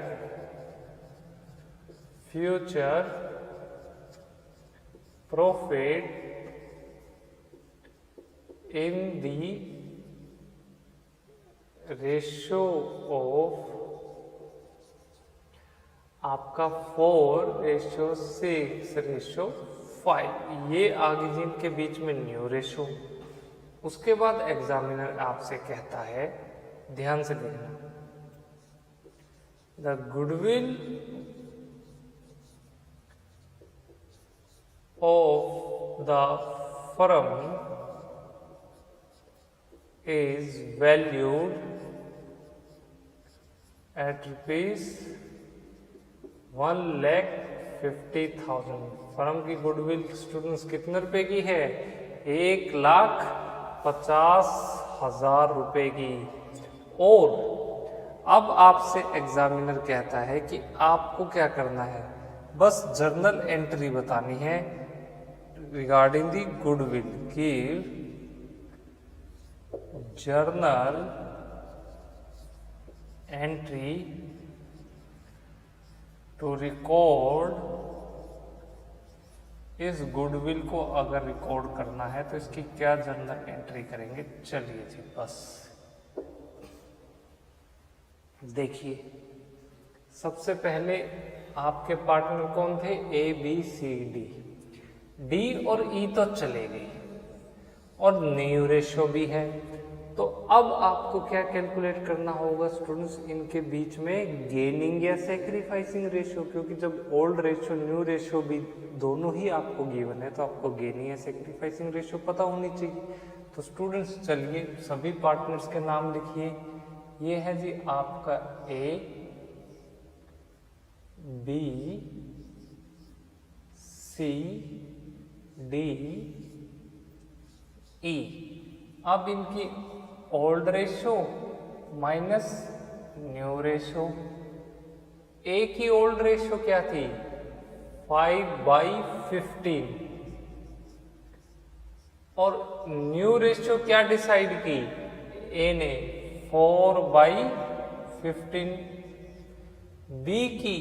future profit in the ratio of आपका 4:6:5। ये आ गई जिनके बीच में न्यू रेशो। उसके बाद एग्जामिनर आपसे कहता है, ध्यान से देखना, the goodwill of the firm is valued at ₹1,50,000। Firm की गुडविल स्टूडेंट्स कितने रुपए की है? 1,50,000 रुपए की। और अब आपसे एग्जामिनर कहता है कि आपको क्या करना है, बस जर्नल एंट्री बतानी है रिगार्डिंग दी गुडविल की जर्नल एंट्री टू रिकॉर्ड। इस गुडविल को अगर रिकॉर्ड करना है तो इसकी क्या जर्नल एंट्री करेंगे? चलिए जी, बस देखिए, सबसे पहले आपके पार्टनर कौन थे? A B C D. D और ई तो चले गए और न्यू रेशो भी है, तो अब आपको क्या कैलकुलेट करना होगा स्टूडेंट्स, इनके बीच में गेनिंग या सेक्रीफाइसिंग रेशियो, क्योंकि जब ओल्ड रेशियो न्यू रेशियो भी दोनों ही आपको गिवन है तो आपको गेनिंग या सेक्रीफाइसिंग रेशियो पता होनी चाहिए। तो स्टूडेंट्स चलिए सभी पार्टनर्स के नाम लिखिए। ये है जी आपका ए, बी, सी, डी, ई। अब इनकी old ratio minus new ratio. A की ओल्ड रेशियो क्या थी 5/15 और न्यू रेशियो क्या डिसाइड की ए ने 4/15। बी की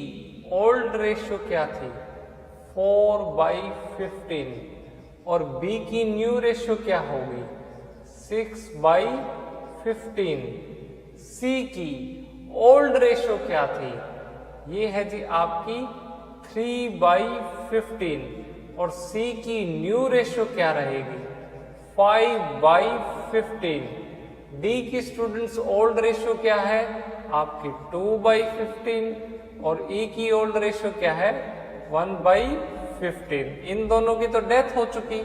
ओल्ड रेशियो क्या थी 4/15 और बी की न्यू रेशियो क्या होगी 6/15। सी की ओल्ड रेशियो क्या थी, ये है जी आपकी 3/15 और सी की न्यू रेशियो क्या रहेगी 5/15। डी की स्टूडेंट्स ओल्ड रेशियो क्या है आपकी 2/15 और ई की ओल्ड रेशियो क्या है 1/15। इन दोनों की तो डेथ हो चुकी,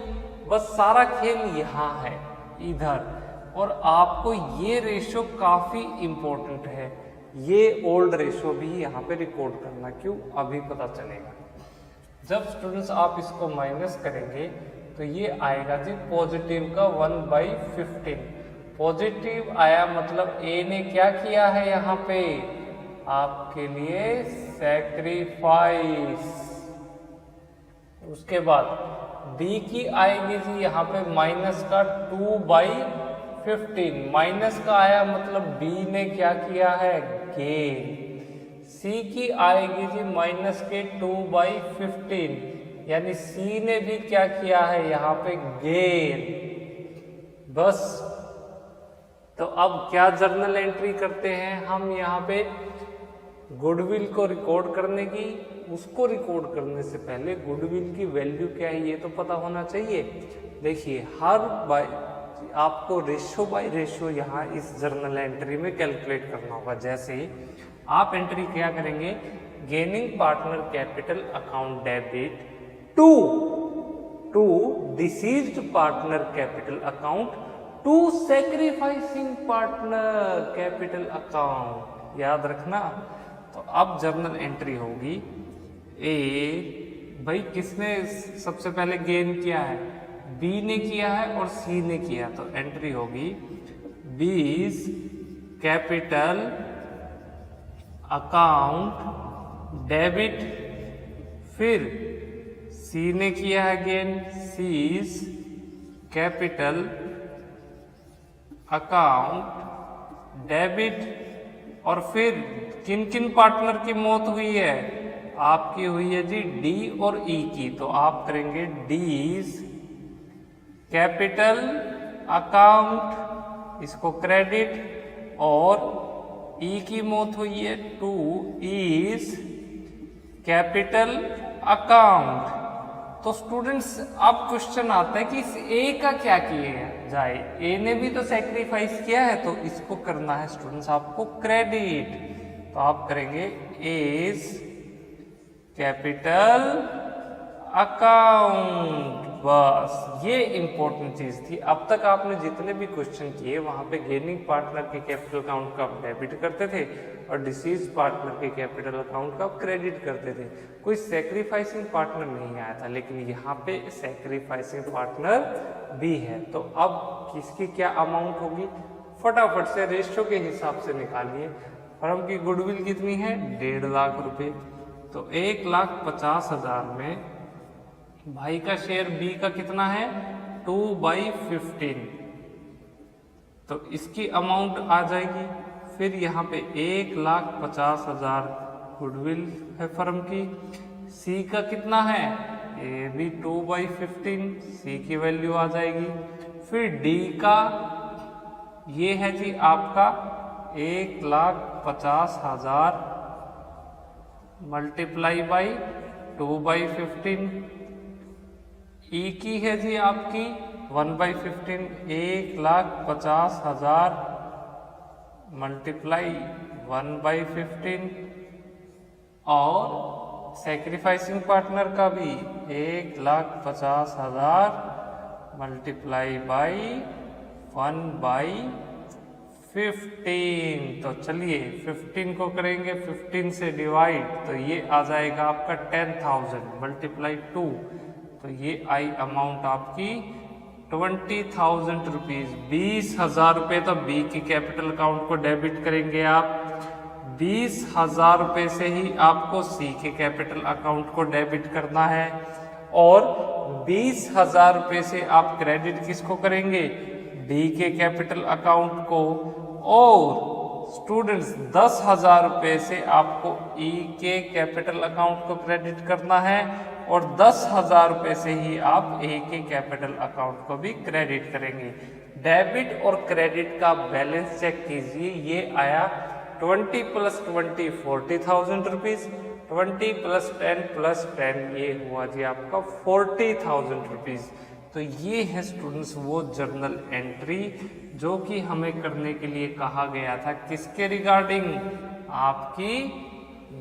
बस सारा खेल यहाँ है इधर। और आपको ये रेशियो काफी इंपॉर्टेंट है, ये ओल्ड रेशियो भी यहाँ पे रिकॉर्ड करना, क्यों अभी पता चलेगा। जब स्टूडेंट्स आप इसको माइनस करेंगे तो ये आएगा जी पॉजिटिव का 1/15। पॉजिटिव आया मतलब ए ने क्या किया है यहाँ पे आपके लिए सैक्रिफाइस। उसके बाद बी की आएगी जी यहाँ पे माइनस का 2/15। माइनस का आया मतलब बी ने क्या किया है गेन। सी की आएगी जी माइनस के 2/15 यानी सी ने भी क्या किया है यहाँ पे गेन। बस तो अब क्या जर्नल एंट्री करते हैं हम यहाँ पे गुडविल को रिकॉर्ड करने की। उसको रिकॉर्ड करने से पहले गुडविल की वैल्यू क्या है ये तो पता होना चाहिए। देखिए हर आपको रेशियो बाय रेशियो यहाँ इस जर्नल एंट्री में कैलकुलेट करना होगा। जैसे आप एंट्री क्या करेंगे gaining partner capital account debit to deceased partner capital account to sacrificing partner capital account, याद रखना। तो अब जर्नल एंट्री होगी ए भाई किसने सबसे पहले गेन किया है बी ने किया है और सी ने किया, तो एंट्री होगी बीज कैपिटल अकाउंट डेबिट। फिर सी ने किया है gain seize capital account debit. और फिर किन किन पार्टनर की मौत हुई है आपकी हुई है जी डी और ई की, तो आप करेंगे डीज कैपिटल अकाउंट इसको क्रेडिट और ई की मौत हुई है टू इज कैपिटल अकाउंट। तो स्टूडेंट्स अब क्वेश्चन आता है कि इस ए का क्या किया जाए, ए ने भी तो सैक्रिफाइस किया है तो इसको करना है स्टूडेंट्स आपको क्रेडिट। तो आप करेंगे एज कैपिटल अकाउंट। बस ये इंपॉर्टेंट चीज थी। अब तक आपने जितने भी क्वेश्चन किए वहां पे गेनिंग पार्टनर के कैपिटल अकाउंट का आप डेबिट करते थे और डिसीज पार्टनर के कैपिटल अकाउंट का आप क्रेडिट करते थे। कोई सैक्रिफाइसिंग पार्टनर नहीं आया था, लेकिन यहाँ पे सैक्रिफाइसिंग पार्टनर भी है। तो अब किसकी क्या अमाउंट होगी फटाफट से रेशियो के हिसाब से निकालिए। फर्म की गुडविल कितनी है 1.5 लाख रुपए, तो 1,50,000 में भाई का शेयर बी का कितना है 2/15, तो इसकी अमाउंट आ जाएगी। फिर यहाँ पे 1,50,000 गुडविल है फर्म की। सी का कितना है ये भी 2/15, सी की वैल्यू आ जाएगी। फिर डी का ये है जी आपका 1,50,000 मल्टीप्लाई बाई 2/15। ई की है जी आपकी 1/15 1,50,000 मल्टीप्लाई 1/15 और सेक्रीफाइसिंग पार्टनर का भी 1,50,000 मल्टीप्लाई बाई 1/15। तो चलिए 15 को करेंगे 15 से डिवाइड, तो ये आ जाएगा आपका 10,000 मल्टीप्लाई 2, तो ये आई अमाउंट आपकी 20,000 रुपीज, 20,000 रुपये। तो बी की कैपिटल अकाउंट को डेबिट करेंगे आप, 20,000 रुपये से ही आपको सी के कैपिटल अकाउंट को डेबिट करना है, और 20,000 रुपये से आप क्रेडिट किसको करेंगे, डी के कैपिटल अकाउंट को, और स्टूडेंट्स 10,000 रुपये से आपको ई के कैपिटल अकाउंट को क्रेडिट करना है, और 10,000 रुपये से ही आप ए के कैपिटल अकाउंट को भी क्रेडिट करेंगे। डेबिट और क्रेडिट का बैलेंस चेक कीजिए, ये आया 20 + 20 40,000 रुपीज, 20 + 10 + 10 ये हुआ जी आपका 40,000 रुपीज। तो ये है स्टूडेंट्स वो जर्नल एंट्री जो कि हमें करने के लिए कहा गया था, किसके रिगार्डिंग, आपकी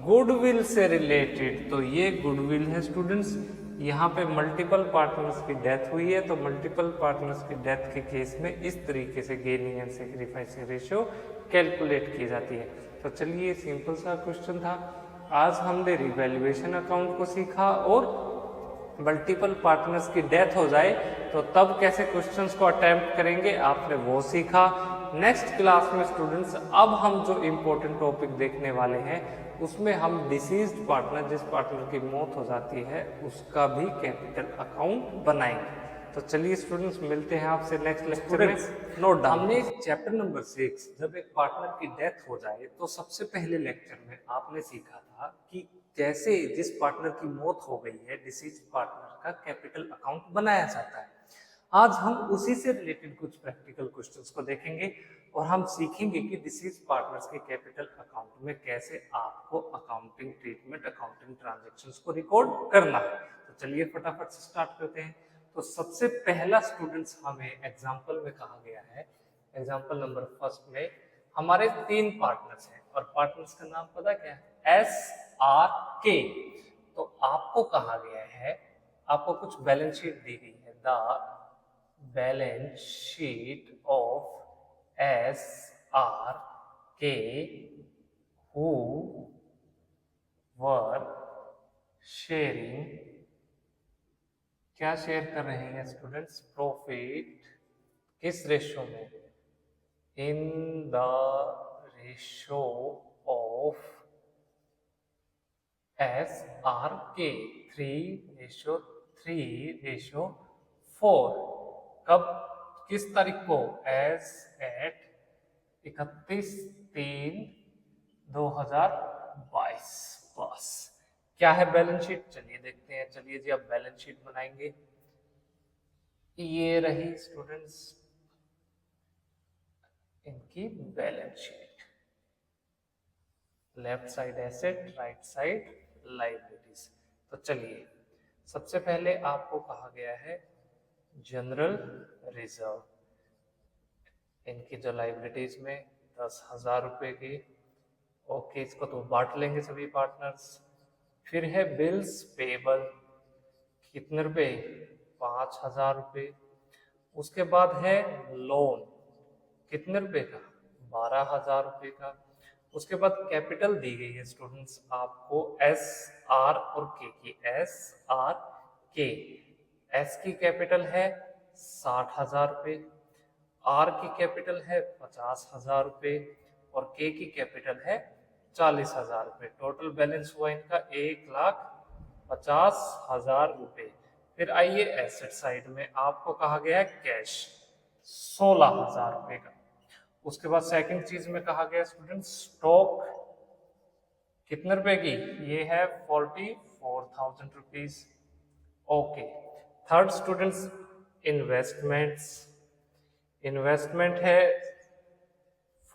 गुडविल से रिलेटेड। तो ये गुडविल है स्टूडेंट्स। यहाँ पे मल्टीपल पार्टनर्स की डेथ हुई है, तो मल्टीपल पार्टनर्स की डेथ के केस में इस तरीके से gaining and sacrificing ratio calculate की जाती है। तो चलिए सिंपल सा क्वेश्चन था। आज हमने रिवैल्यूएशन अकाउंट को सीखा, और मल्टीपल पार्टनर्स की डेथ हो जाए तो तब कैसे क्वेश्चंस को अटेम्प्ट करेंगे आपने वो सीखा। नेक्स्ट क्लास में स्टूडेंट्स अब हम जो इम्पोर्टेंट टॉपिक देखने वाले हैं उसमें हम डिसीज्ड पार्टनर, जिस पार्टनर की मौत हो जाती है, उसका भी कैपिटल अकाउंट बनाएंगे। तो चलिए स्टूडेंट्स मिलते हैं आपसे नेक्स्ट लेक्चर में। नोट डाउन, हमने चैप्टर नंबर 6 जब एक पार्टनर की डेथ हो जाए तो सबसे पहले लेक्चर में आपने सीखा था कि कैसे जिस पार्टनर की मौत हो गई है डिसीज्ड पार्टनर का कैपिटल अकाउंट बनाया जाता है। आज हम उसी से रिलेटेड कुछ प्रैक्टिकल क्वेश्चंस को देखेंगे, और हम सीखेंगे कि डिसीज पार्टनर्स के कैपिटल अकाउंट में कैसे आपको अकाउंटिंग ट्रीटमेंट, अकाउंटिंग ट्रांजैक्शंस को रिकॉर्ड करना है। तो चलिए फटाफट से स्टार्ट करते हैं। तो सबसे पहला स्टूडेंट्स हमें एग्जाम्पल में कहा गया है, एग्जाम्पल नंबर 1 में हमारे 3 पार्टनर्स हैं, और पार्टनर्स का नाम पता क्या है, SRK। तो आपको कहा गया है, आपको कुछ बैलेंस शीट दी गई है, the balance sheet of SRK who were sharing, क्या शेयर कर रहे हैं स्टूडेंट्स, प्रॉफिट, किस रेशो में, in the ratio of SRK 3:3:4। कब, किस तारीख को, एज एट 31/3/2022। बस क्या है बैलेंस शीट, चलिए देखते हैं। चलिए जी अब बैलेंस शीट बनाएंगे। ये रही स्टूडेंट्स इनकी balance sheet, left side asset, right side liabilities. तो चलिए सबसे पहले आपको कहा गया है जनरल रिजर्व, इनकी जो लायबिलिटीज में 10,000 रुपए की, ओके, इसको तो बांट लेंगे सभी पार्टनर्स। फिर है बिल्स पेबल, कितने रुपए, 5,000 रुपए। उसके बाद है लोन, कितने रुपए का, 12,000 रुपए का। उसके बाद कैपिटल दी गई है स्टूडेंट्स आपको SR और K की, SRK, S की कैपिटल है 60,000 रुपए, R की कैपिटल है 50,000 रुपए, और K की कैपिटल है 40,000 रुपए। टोटल बैलेंस हुआ इनका 1,50,000 रुपए। फिर आइए एसेट साइड में, आपको कहा गया है कैश 16,000 रुपए का। उसके बाद सेकंड चीज में कहा गया स्टूडेंट स्टॉक, कितने रुपए की, ये है 44,000 rupees. Okay, third students investments, investment है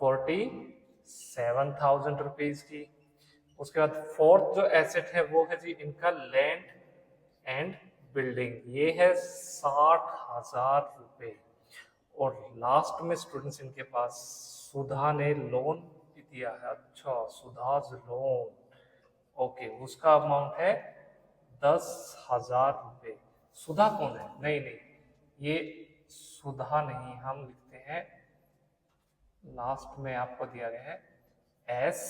47,000 रुपीज की। उसके बाद फोर्थ जो एसेट है वो है जी इनका लैंड एंड बिल्डिंग, ये है 60,000 रुपए। और लास्ट में स्टूडेंट्स इनके पास सुधा ने लोन भी दिया है। अच्छा, सुधाज लोन, ओके, उसका अमाउंट है 10,000 रुपए। सुधा कौन है? नहीं नहीं, ये सुधा नहीं, हम लिखते हैं लास्ट में आपको दिया गया है एस,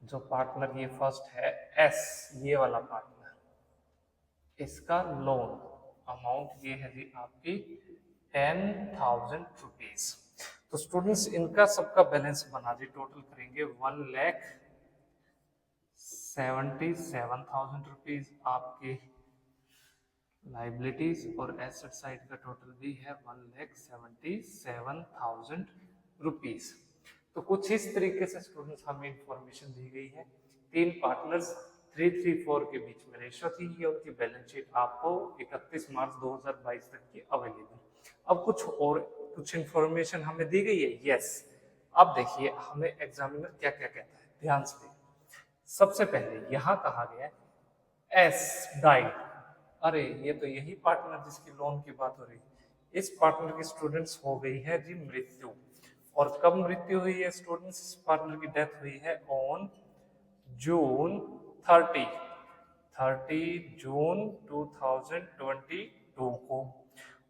जो पार्टनर ये फर्स्ट है एस, ये वाला पार्टनर, इसका लोन अमाउंट ये है जी आपकी 10,000 रुपीज। तो स्टूडेंट्स इनका सबका बैलेंस बना जी, टोटल करेंगे 1,77,000 रुपीज आपकी लाइबिलिटीज, और एसेट साइड का टोटल भी है 1,77,000 रुपीज। तो कुछ इस तरीके से स्टूडेंट्स हमें इंफॉर्मेशन दी गई है। तीन पार्टनर्स 334 के बीच में रेशो थी, ये उनकी बैलेंस शीट आपको 31 मार्च 2022 तक की अवेलेबल। अब कुछ इंफॉर्मेशन हमें दी गई है, यस। अब देखिए हमें एग्जामिनर क्या क्या कहता है, ध्यान से। सबसे पहले यहाँ कहा गया एस डाइड, अरे ये तो यही पार्टनर जिसकी लोन की बात हो रही है, इस पार्टनर की स्टूडेंट्स हो गई है जी मृत्यु। और कब मृत्यु हुई है स्टूडेंट्स? इस पार्टनर की डेथ हुई है ऑन जून 30 जून 2022 को।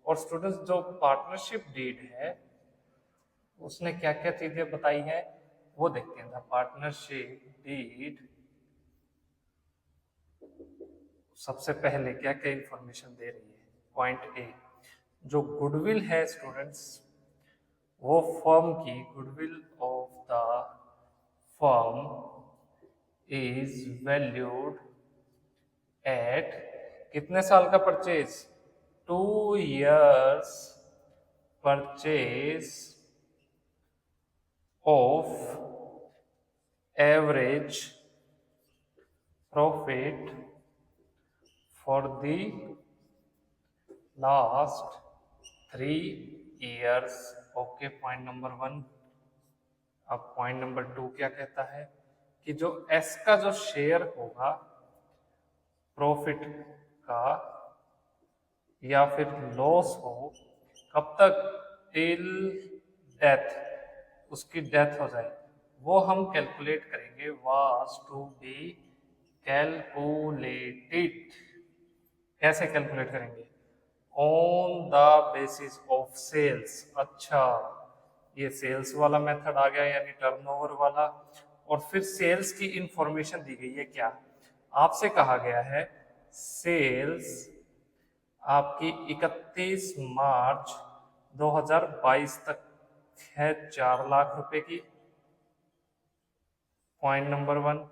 और स्टूडेंट्स जो पार्टनरशिप डीड है उसने क्या क्या चीजें बताई है वो देखते हैं। पार्टनरशिप डीड सबसे पहले क्या क्या इंफॉर्मेशन दे रही है? पॉइंट ए, जो गुडविल है स्टूडेंट्स, वो फर्म की goodwill of the firm is valued at कितने साल का purchase? 2 years purchase of average profit for the last 3 years। Okay, point number 1। अब पॉइंट नंबर 2 क्या कहता है कि जो एस का जो शेयर होगा प्रॉफिट का या फिर लॉस हो, कब तक? टिल डेथ, उसकी डेथ हो जाए, वो हम कैलकुलेट करेंगे। वाज टू बी कैलकुलेटेड, कैसे कैलकुलेट करेंगे? On the basis of sales. अच्छा, ये सेल्स वाला मेथड आ गया, यानी टर्नओवर वाला। और फिर सेल्स की इंफॉर्मेशन दी गई है। क्या आपसे कहा गया है? सेल्स आपकी 31 मार्च 2022 तक है 4 लाख रुपए की, पॉइंट नंबर 1।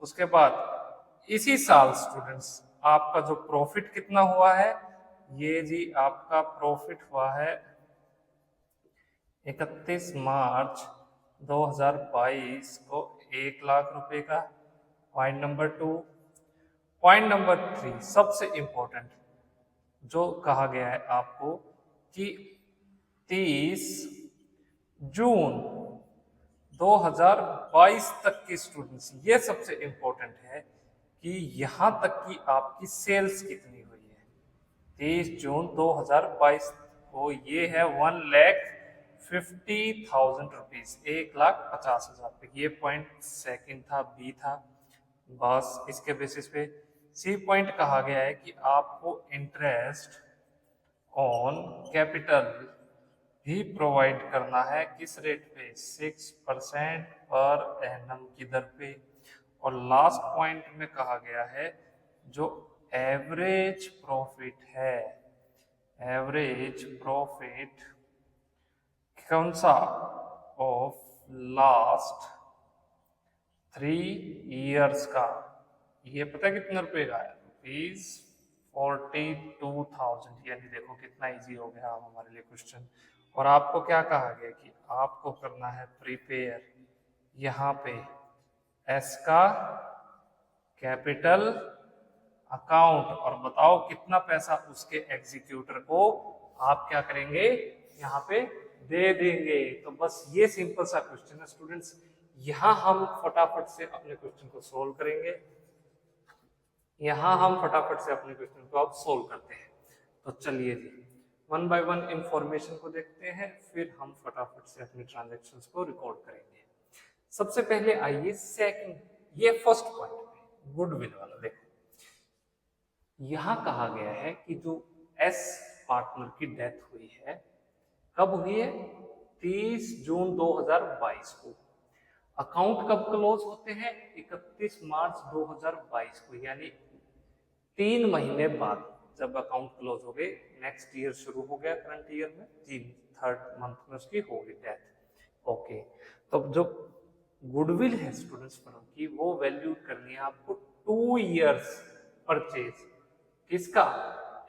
उसके बाद इसी साल स्टूडेंट्स आपका जो प्रॉफिट कितना हुआ है? ये जी आपका प्रॉफिट हुआ है 31 मार्च 2022 को 1 लाख रुपए का, पॉइंट नंबर 2। पॉइंट नंबर 3 सबसे इंपॉर्टेंट, जो कहा गया है आपको कि 30 जून 2022 तक की स्टूडेंट्स, ये सबसे इंपॉर्टेंट है कि यहां तक की आपकी सेल्स कितनी हुई है 30 जून 2022 को। ये है 1,50,000 रुपीज, 1,50,000 रुपए। ये पॉइंट सेकंड था, बी था। बस इसके बेसिस पे सी पॉइंट कहा गया है कि आपको इंटरेस्ट ऑन कैपिटल भी प्रोवाइड करना है। किस रेट पे? 6% पर एनम की दर पे। और लास्ट पॉइंट में कहा गया है जो एवरेज प्रॉफिट है, एवरेज प्रॉफिट कौन सा? ऑफ लास्ट 3 years का, ये पता है कितने रुपए का है? ₹42,000। यानी देखो कितना इजी हो गया हमारे लिए क्वेश्चन। और आपको क्या कहा गया कि आपको करना है प्रिपेयर यहाँ पे एस का कैपिटल अकाउंट, और बताओ कितना पैसा उसके एग्जीक्यूटर को आप क्या करेंगे? यहाँ पे दे देंगे। तो बस ये सिंपल सा क्वेश्चन है स्टूडेंट्स, यहाँ हम फटाफट से अपने क्वेश्चन को सोल्व करेंगे। यहाँ हम फटाफट से अपने क्वेश्चन को अब सोल्व करते हैं। तो चलिए जी, वन बाय वन इंफॉर्मेशन को देखते हैं, फिर हम फटाफट से अपने ट्रांजैक्शंस को रिकॉर्ड करेंगे। सबसे पहले आइए सेकंड, ये फर्स्ट पॉइंट गुडविल वाला देखो। यहाँ कहा गया है कि जो एस पार्टनर की डेथ हुई है, कब हुई है? 30 जून 2022 को। अकाउंट कब क्लोज होते हैं? 31 मार्च 2022 को, यानी 3 महीने बाद जब अकाउंट क्लोज हो गए, नेक्स्ट ईयर शुरू हो गया, करंट ईयर में थर्ड मंथ में उसकी हो गई डेथ। ओके, तो जो गुडविल है स्टूडेंट्स फर्म की, वो वैल्यू करनी है आपको 2 इयर्स परचेज। किसका?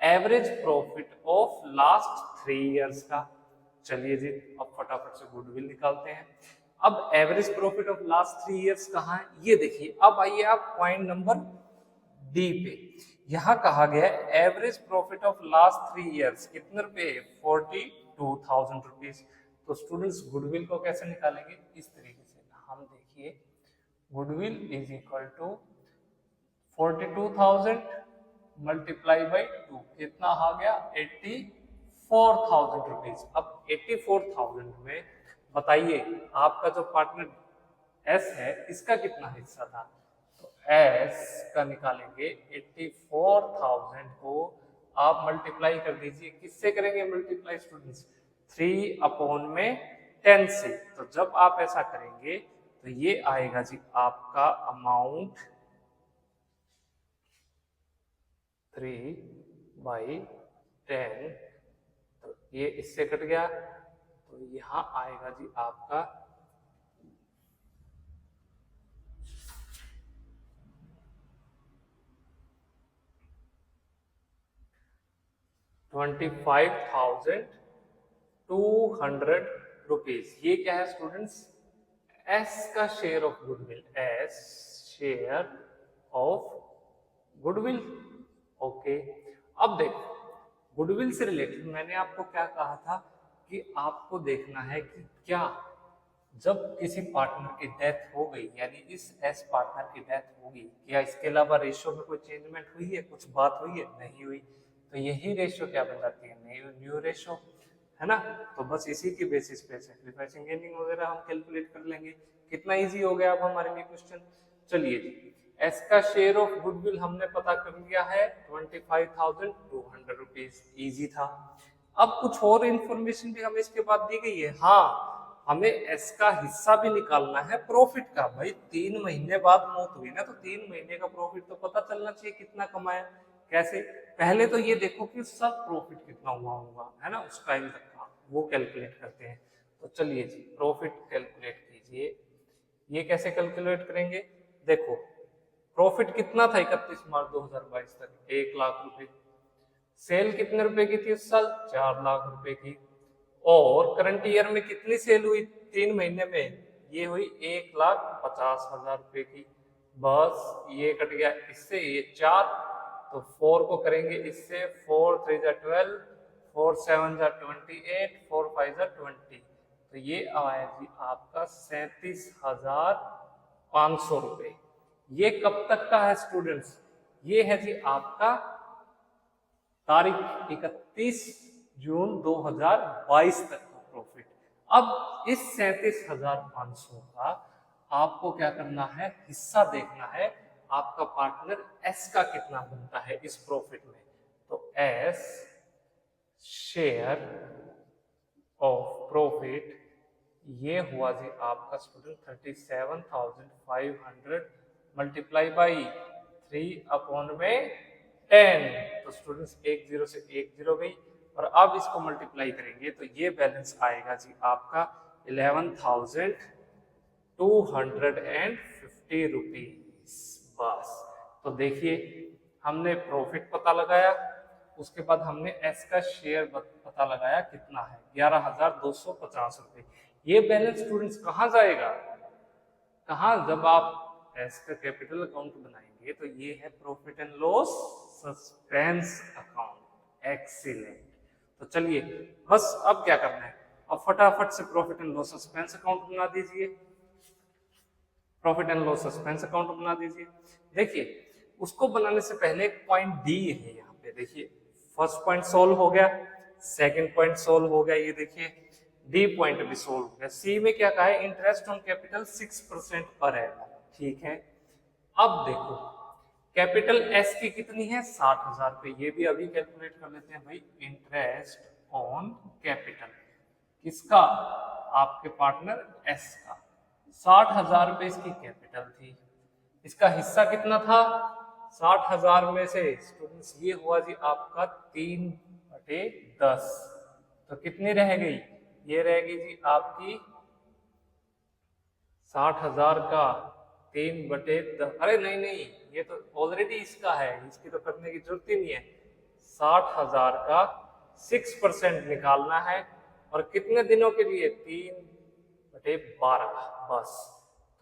Average profit of last 3 years का। चलिए जी, अब फटाफट से गुडविल निकालते हैं। अब average profit of last 3 years कहाँ है, ये देखिए। अब आइए आप पॉइंट नंबर डी पे। यहां कहा गया average profit of last 3 years कितने रुपए? 42,000 रुपीज। तो स्टूडेंट्स गुडविल को कैसे निकालेंगे? इस तरीके से हम देखिए, goodwill is equal to 42,000 multiply by 2, कितना आ गया? 84,000 रुपीज। अब 84,000 में बताइए आपका जो पार्टनर एस है, इसका कितना हिस्सा था? तो एस का निकालेंगे 84,000 को आप मल्टीप्लाई कर दीजिए। किससे करेंगे मल्टीप्लाई स्टूडेंट्स? 3/10 से। तो जब आप ऐसा करेंगे तो ये आएगा जी आपका अमाउंट 3/10। तो ये इससे कट गया, तो यहां आएगा जी आपका 25,200 रुपीज। ये क्या है स्टूडेंट्स? एस का share of goodwill, S share of goodwill. Okay, अब देखो गुडविल से रिलेटेड मैंने आपको क्या कहा था कि आपको देखना है कि क्या जब किसी पार्टनर की डेथ हो गई, यानी इस एस पार्टनर की डेथ होगी, क्या इसके अलावा रेशियो में कोई चेंजमेंट हुई है, कुछ बात हुई है? नहीं हुई। तो यही रेशियो क्या बन जाती है? न्यू रेशियो, है ना। तो बस इसी की बेसिस पे सैक्रिफाइसिंग गेनिंग वगैरह हम कैलकुलेट कर लेंगे। कितना इजी हो गया अब हमारे लिए क्वेश्चन। चलिए जी, एस का शेयर ऑफ गुडविल हमने पता कर लिया है 25,200 रुपीज, इजी था। अब कुछ और इंफॉर्मेशन भी हमें इसके बाद दी गई है। हाँ, हमें एस का हिस्सा भी निकालना है प्रॉफिट का। भाई 3 महीने बाद मौत हुई ना, तो 3 महीने का प्रॉफिट तो पता चलना चाहिए कितना कमाया। कैसे? पहले तो ये देखो कि सब प्रॉफिट कितना हुआ होगा, है ना, उस टाइम तक का, वो कैलकुलेट करते हैं। तो चलिए जी, प्रॉफिट कैलकुलेट कीजिए। ये कैसे कैलकुलेट करेंगे? देखो, प्रॉफिट कितना था 31 मार्च 2022 तक? 1 लाख रुपए। सेल कितने रुपए की थी उस साल? 4 लाख रुपए की। और करंट ईयर में कितनी सेल हुई 3 महीने में? ये हुई 1,50,000 रुपए की। बस ये कट गया इससे, ये 4, तो 4 को करेंगे इससे, 4 3 जा 12, 4 7 जा 28, 4 5 जा 20। तो ये आया जी आपका 37,500 रुपए। ये कब तक का है स्टूडेंट्स? ये है जी आपका तारीख 31 जून 2022 तक का प्रॉफिट। अब इस 37,500 का आपको क्या करना है? हिस्सा देखना है आपका पार्टनर एस का कितना बनता है इस प्रॉफिट में। तो एस शेयर ऑफ प्रॉफिट ये हुआ जी आपका स्टूडेंट 37,500 मल्टीप्लाई बाई 3/10। तो स्टूडेंट्स 1 0 से 1 0 गई, और अब इसको मल्टीप्लाई करेंगे तो ये बैलेंस आएगा जी आपका 11,250 रुपीज। बस, तो देखिए हमने प्रॉफिट पता लगाया, उसके बाद हमने एस का शेयर पता लगाया कितना है, 11,250 रुपए। ये बैलेंस स्टूडेंट्स कहाँ जाएगा? कहाँ? जब आप एस का कैपिटल अकाउंट बनाएंगे तो ये है profit and loss suspense account. Excellent. तो चलिए बस अब क्या करना है, अब फटाफट से profit and loss suspense account बना दीजिए। Profit and loss suspense account बना दीजिए। देखिए उसको बनाने से पहले एक पॉइंट डी है यहाँ पे, देखिए फर्स्ट पॉइंट सोल्व हो गया, सेकंड पॉइंट सोल्व हो गया, ये देखिए डी पॉइंट भी सोल्व हो गया। सी में क्या कहा है, interest on capital 6% per annum, ठीक है। अब देखो कैपिटल एस की कितनी है, 60,000 रुपए, ये भी अभी कैलकुलेट कर लेते हैं भाई। इंटरेस्ट ऑन कैपिटल किसका, आपके पार्टनर एस का, 60,000 रुपए इसकी कैपिटल थी, इसका हिस्सा कितना था, 60,000 में से स्टूडेंट्स ये हुआ जी आपका 3/10, तो कितनी रह गई, ये रह गई जी आपकी 60,000 का 3/10, अरे नहीं नहीं, ये तो ऑलरेडी इसका है, इसकी तो करने की जरूरत ही नहीं है। 60,000 का 6% निकालना है, और कितने दिनों के लिए, 3/12, बस।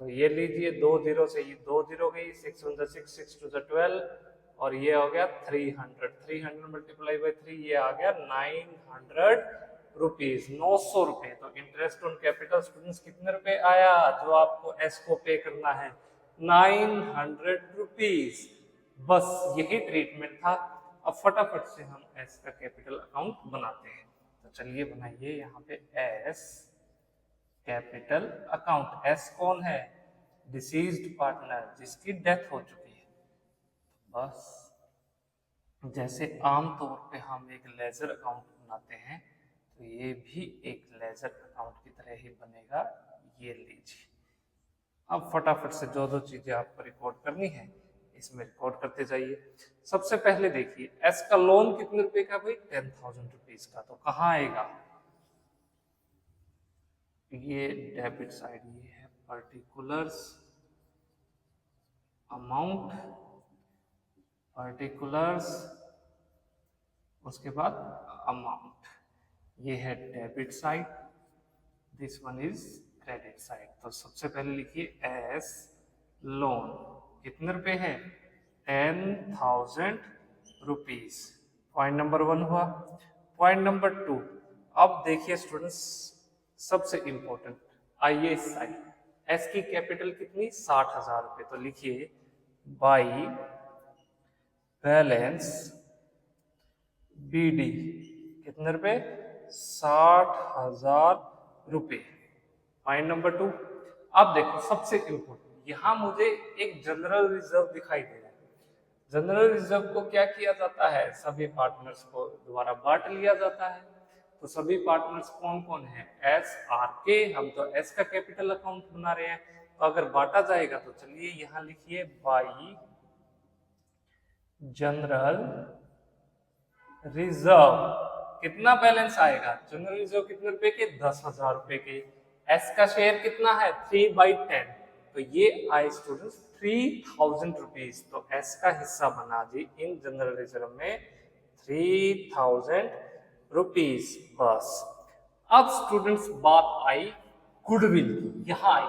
तो ये लीजिए 2 0 से ये 2 0 गई, 6 1 6 6 2 12, और ये हो गया 300, 300 मल्टीप्लाई बाई 3, ये आ गया 900 रुपीज, 900 रुपए। तो इंटरेस्ट ऑन कैपिटल स्टूडेंट्स कितने रुपए आया, जो आपको एस को पे करना है, 900 रुपीज, बस यही ट्रीटमेंट था। अब फटाफट से हम एस का कैपिटल अकाउंट बनाते हैं, तो चलिए बनाइए यहाँ पे एस कैपिटल अकाउंट। एस कौन है, डिसीज्ड पार्टनर, जिसकी डेथ हो चुकी है। बस जैसे आमतौर पे हम एक लेजर अकाउंट बनाते हैं, तो ये भी एक लेजर अकाउंट की तरह ही बनेगा, ये लीजिए। अब फटाफट से जो जो चीजें आपको रिकॉर्ड करनी है इसमें रिकॉर्ड करते जाइए। सबसे पहले देखिए एस का लोन कितने रुपए का भाई, 10,000 रुपीज का, तो कहाँ आएगा, ये डेबिट साइड, ये है पर्टिकुलर्स अमाउंट, पर्टिकुलर्स, उसके बाद अमाउंट, ये है debit side, this one is credit side. तो सबसे पहले लिखिए एस लोन कितने रुपए है, 10,000 रुपीज, पॉइंट नंबर 1 हुआ। पॉइंट नंबर 2, अब देखिए स्टूडेंट्स सबसे इंपॉर्टेंट, आइए साइड, एस की कैपिटल कितनी, 60,000 रुपए, तो लिखिए बाई बैलेंस बीडी कितने रुपए, 60,000 रुपए। पॉइंट नंबर 2, अब देखो सबसे इंपॉर्टेंट, यहां मुझे एक जनरल रिजर्व दिखाई दे रहा है। जनरल रिजर्व को क्या किया जाता है, सभी पार्टनर्स को दोबारा बांट लिया जाता है। तो सभी पार्टनर्स कौन कौन है, एस आर के, हम तो एस का कैपिटल अकाउंट बना रहे हैं, तो अगर बांटा जाएगा तो चलिए यहां लिखिए बाई जनरल रिजर्व, कितना बैलेंस आएगा, जनरल रिजर्व कितने रुपए के, 10,000 रुपए के। एस का शेयर कितना है, 3/10, तो ये आए स्टूडेंट्स 3,000 रुपीज। तो एस का हिस्सा बना जी इन जनरल रिजर्व में 3,000 रुपीज, बस। अब स्टूडेंट्स बात आई गुडविल की, यहां आई,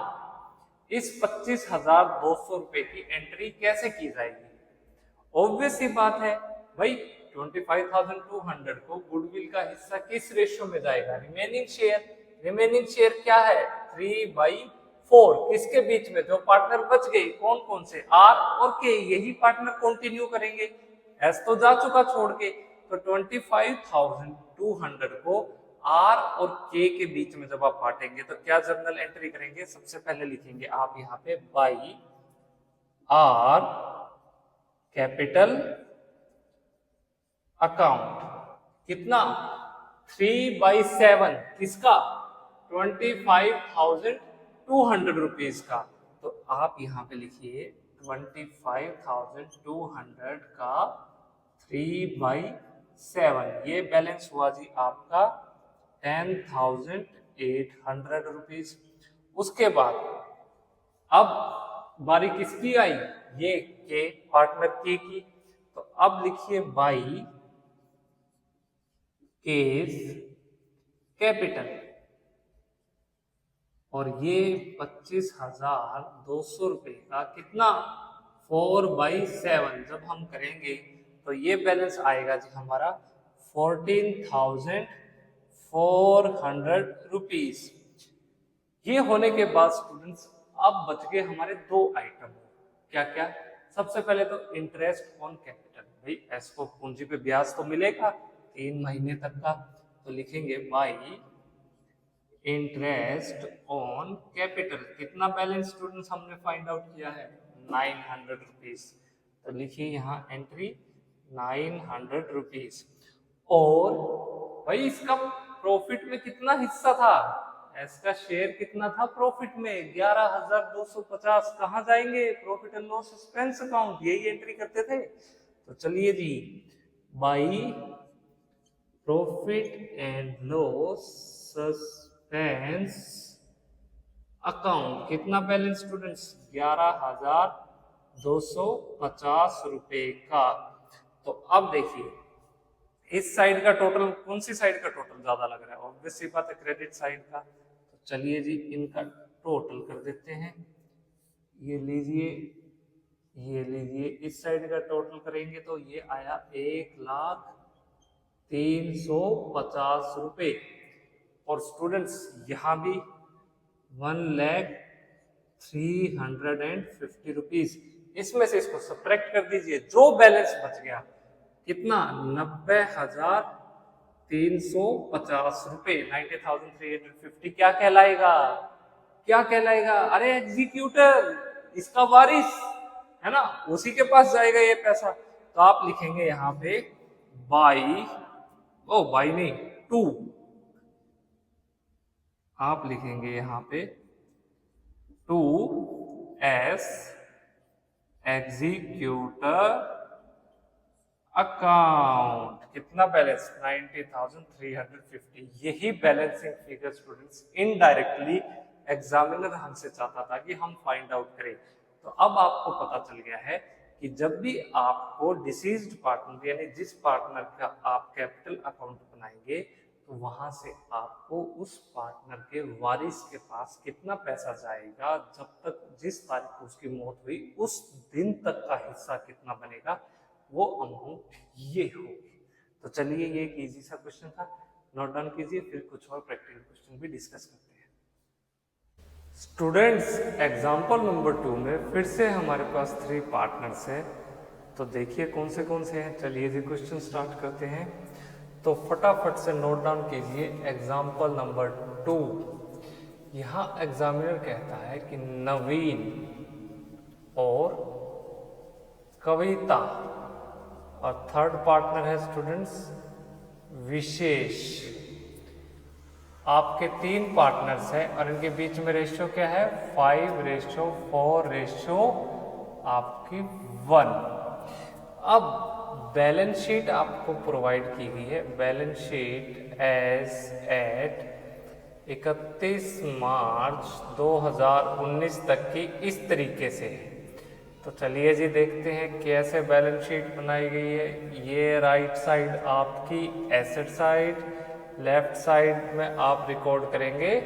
इस 25,200 रुपए की एंट्री कैसे की जाएगी, ऑब्वियस ही बात है भाई, 25,200 को गुडविल का हिस्सा किस रेशियो में जाएगा, रिमेनिंग शेयर। रिमेनिंग शेयर क्या है, 3/4, किसके बीच में, जो पार्टनर बच गए, कौन कौन से, आर और के, यही पार्टनर कंटिन्यू करेंगे, एस तो जा चुका छोड़ के। तो 25,200 को आर और के के बीच में जब आप बांटेंगे तो क्या जर्नल एंट्री करेंगे, सबसे पहले लिखेंगे आप यहाँ पे बाई आर कैपिटल अकाउंट, कितना, 3/7, किसका, 25,200 रुपीज का। तो आप यहाँ पे लिखिए 25,200 का 3/7, ये बैलेंस हुआ जी आपका 10,800 रुपीज। उसके बाद अब बारी किसकी आई, ये के पार्टनर के की, तो अब लिखिए बाई केस कैपिटल, और ये 25,200 रुपए का कितना, 4/7, जब हम करेंगे तो ये बैलेंस आएगा जी हमारा 14,400 रुपीज। ये होने के बाद स्टूडेंट्स अब बच गए हमारे दो आइटम, क्या क्या, सबसे पहले तो इंटरेस्ट ऑन कैपिटल, भाई एस को पूंजी पे ब्याज तो मिलेगा 3 महीने तक का, तो लिखेंगे बाई इंटरेस्ट ऑन कैपिटल। कितना बैलेंस स्टूडेंट्स हमने फाइंड आउट किया है 900 रुपीज, तो लिखिए यहाँ एंट्री 900 रुपीज। और भाई इसका प्रॉफिट में कितना हिस्सा था, इसका शेयर कितना था प्रॉफिट में 11,250, कहाँ जाएंगे profit and loss expense account, यही एंट्री करते थे। तो चलिए जी by profit and loss expense account कितना बैलेंस स्टूडेंट्स 11,250 रुपए का। तो अब देखिए इस साइड का टोटल, कौन सी साइड का टोटल ज्यादा लग रहा है, ऑब्वियस सी बात है क्रेडिट साइड का। तो चलिए जी इनका टोटल कर देते हैं, ये लीजिए ये लीजिए, इस साइड का टोटल करेंगे तो ये आया 1,350 रुपए। और स्टूडेंट्स यहाँ भी 1,350 रुपीज, इसमें से इसको सब्ट्रैक्ट कर दीजिए, जो बैलेंस बच गया कितना 90,350 रुपए, 90,350 क्या कहलाएगा, क्या कहलाएगा, अरे एग्जीक्यूटर, इसका वारिस है ना, उसी के पास जाएगा ये पैसा। तो आप लिखेंगे यहाँ पे बाई, ओ बाई नहीं 2, आप लिखेंगे यहाँ पे 2 एग्जीक्यूटर अकाउंट, कितना बैलेंस 90,350। यही balancing figure students indirectly examiner हमसे चाहता था कि हम फाइंड आउट करें। तो अब आपको पता चल गया है कि जब भी आपको डिसीज्ड पार्टनर यानी जिस पार्टनर का आप कैपिटल अकाउंट बनाएंगे तो वहां से आपको उस पार्टनर के वारिस के पास कितना पैसा जाएगा, जब तक जिस तारीख को उसकी मौत हुई उस दिन तक का हिस्सा कितना बनेगा, वो अमाउंट ये होगी। तो चलिए ये एक इजी सा क्वेश्चन था, नोट डाउन कीजिए, फिर कुछ और प्रैक्टिकल क्वेश्चन भी डिस्कस करते हैं। स्टूडेंट्स एग्जाम्पल नंबर 2 में फिर से हमारे पास 3 पार्टनर्स हैं, तो देखिए कौन से हैं। चलिए जी क्वेश्चन स्टार्ट करते हैं, तो फटाफट से नोट डाउन कीजिए एग्जाम्पल नंबर 2। यहाँ एग्जामिनर कहता है कि नवीन और कविता, और थर्ड पार्टनर है स्टूडेंट्स विशेष। आपके 3 पार्टनर्स हैं और इनके बीच में रेशियो क्या है 5:4 आपकी 1। अब बैलेंस शीट आपको प्रोवाइड की गई है, बैलेंस शीट एज एट 31 मार्च 2019 तक की इस तरीके से है। तो चलिए जी देखते हैं कैसे बैलेंस शीट बनाई गई है। ये राइट साइड आपकी एसेट साइड, लेफ्ट साइड में आप रिकॉर्ड करेंगे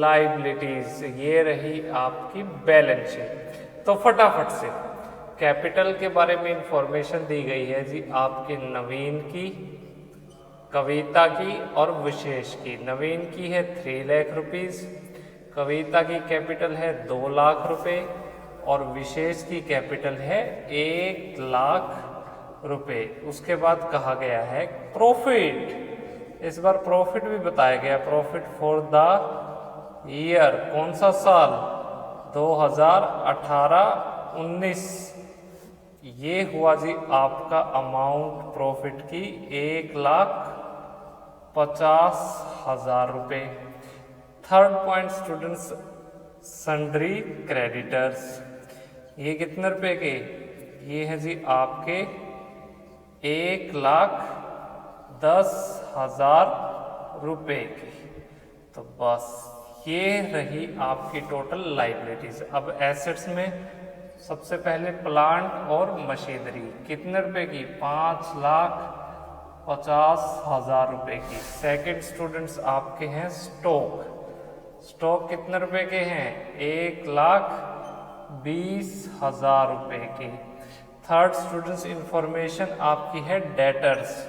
लायबिलिटीज, ये रही आपकी बैलेंस शीट। तो फटाफट से कैपिटल के बारे में इंफॉर्मेशन दी गई है जी आपके नवीन की, कविता की और विशेष की। नवीन की है 3 लाख रुपीज, कविता की कैपिटल है 2 लाख रुपए और विशेष की कैपिटल है 1 लाख रुपए। उसके बाद कहा गया है प्रॉफिट, इस बार प्रॉफिट भी बताया गया, प्रॉफिट फॉर द ईयर, कौन सा साल 2018-19। ये हुआ जी आपका अमाउंट प्रॉफिट की 1,50,000 रुपए। Third point students sundry creditors, ये कितने रुपए के, ये है जी आपके 1,10,000 रुपए के। तो बस ये रही आपकी टोटल लायबिलिटीज। अब एसेट्स में सबसे पहले प्लांट और मशीनरी कितने रुपए की 5,50,000 रुपए की। सेकंड स्टूडेंट्स आपके हैं स्टॉक, स्टॉक कितने रुपए के हैं 1,20,000 रुपए के। थर्ड स्टूडेंट्स इंफॉर्मेशन आपकी है डेटर्स,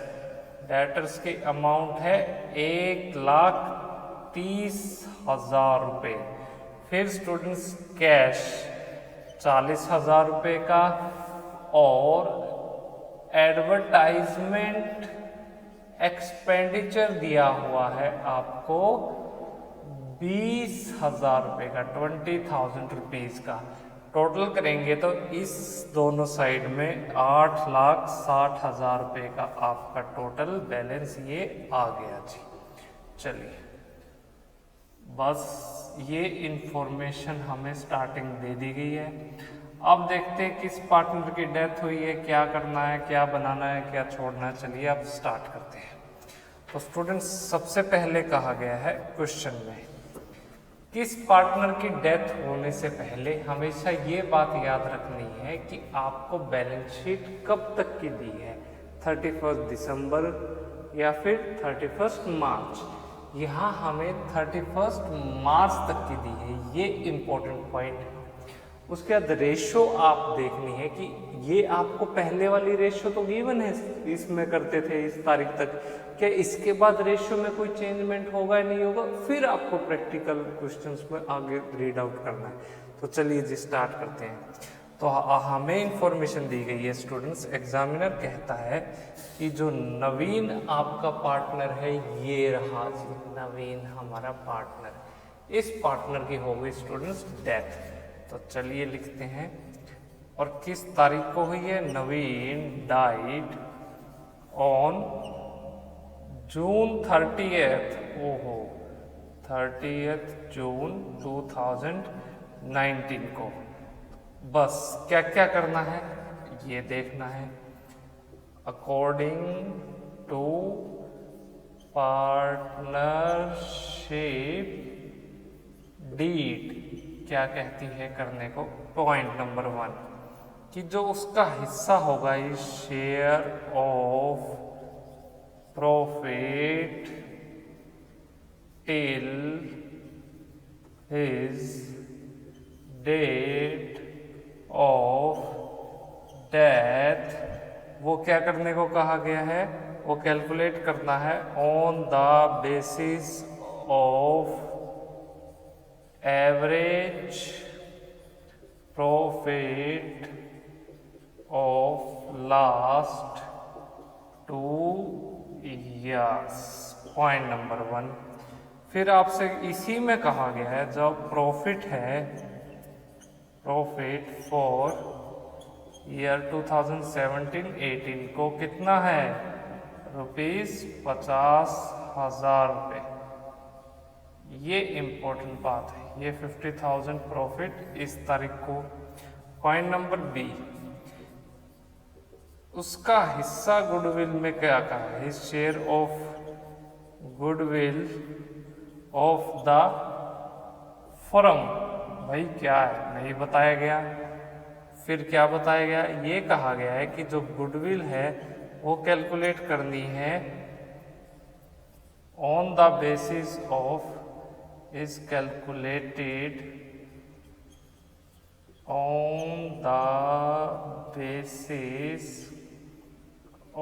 डेटर्स की अमाउंट है 1,30,000 रुपए। फिर स्टूडेंट्स कैश 40,000 रुपये का, और एडवर्टाइजमेंट एक्सपेंडिचर दिया हुआ है आपको 20,000 रुपये का, 20,000 रुपीज का। टोटल करेंगे तो इस दोनों साइड में 8,60,000 रुपये का आपका टोटल बैलेंस ये आ गया जी। चलिए, बस ये इंफॉर्मेशन हमें स्टार्टिंग दे दी गई है। अब देखते हैं किस पार्टनर की डेथ हुई है, क्या करना है, क्या बनाना है, क्या छोड़ना है। चलिए अब स्टार्ट करते हैं। तो स्टूडेंट्स, सबसे पहले कहा गया है क्वेश्चन में, किस पार्टनर की डेथ होने से पहले हमेशा ये बात याद रखनी है कि आपको बैलेंस शीट कब तक की दी है, 31 दिसंबर या फिर 31 मार्च। यहाँ हमें 31 मार्च तक की दी है, ये इम्पोर्टेंट पॉइंट है। उसके बाद रेशो आप देखनी है कि ये आपको पहले वाली रेशो तो गिवन है, इसमें करते थे इस तारीख तक, क्या इसके बाद रेशो में कोई चेंजमेंट होगा या नहीं होगा, फिर आपको प्रैक्टिकल क्वेश्चंस में आगे रीड आउट करना है। तो चलिए जी स्टार्ट करते हैं। तो हमें इंफॉर्मेशन दी गई है स्टूडेंट्स, एग्जामिनर कहता है कि जो नवीन आपका पार्टनर है ये रहा जी, नवीन हमारा पार्टनर, इस पार्टनर की हो गई स्टूडेंट्स डेथ। तो चलिए लिखते हैं, और किस तारीख को हुई है, नवीन डाइड ऑन जून 30th, ओहो 30th जून 2019 को। बस क्या क्या करना है ये देखना है। अकॉर्डिंग टू पार्टनरशिप डीड क्या कहती है करने को, पॉइंट नंबर 1 कि जो उसका हिस्सा होगा इस share of profit till his date of death, वो क्या करने को कहा गया है, वो कैलकुलेट करना है on the basis of average profit of last 2 years, point number 1। फिर आपसे इसी में कहा गया है जब प्रॉफिट है, प्रॉफिट फॉर ईयर 2017-18 को कितना है, ₹50,000 रुपये। ये इम्पोर्टेंट बात है, ये 50,000 प्रॉफिट इस तारीख को। पॉइंट नंबर बी, उसका हिस्सा गुडविल में क्या कहा है, his share of goodwill of the firm, भाई क्या है नहीं बताया गया। फिर क्या बताया गया, ये कहा गया है कि जो गुडविल है वो कैलकुलेट करनी है on the basis of, is calculated on the basis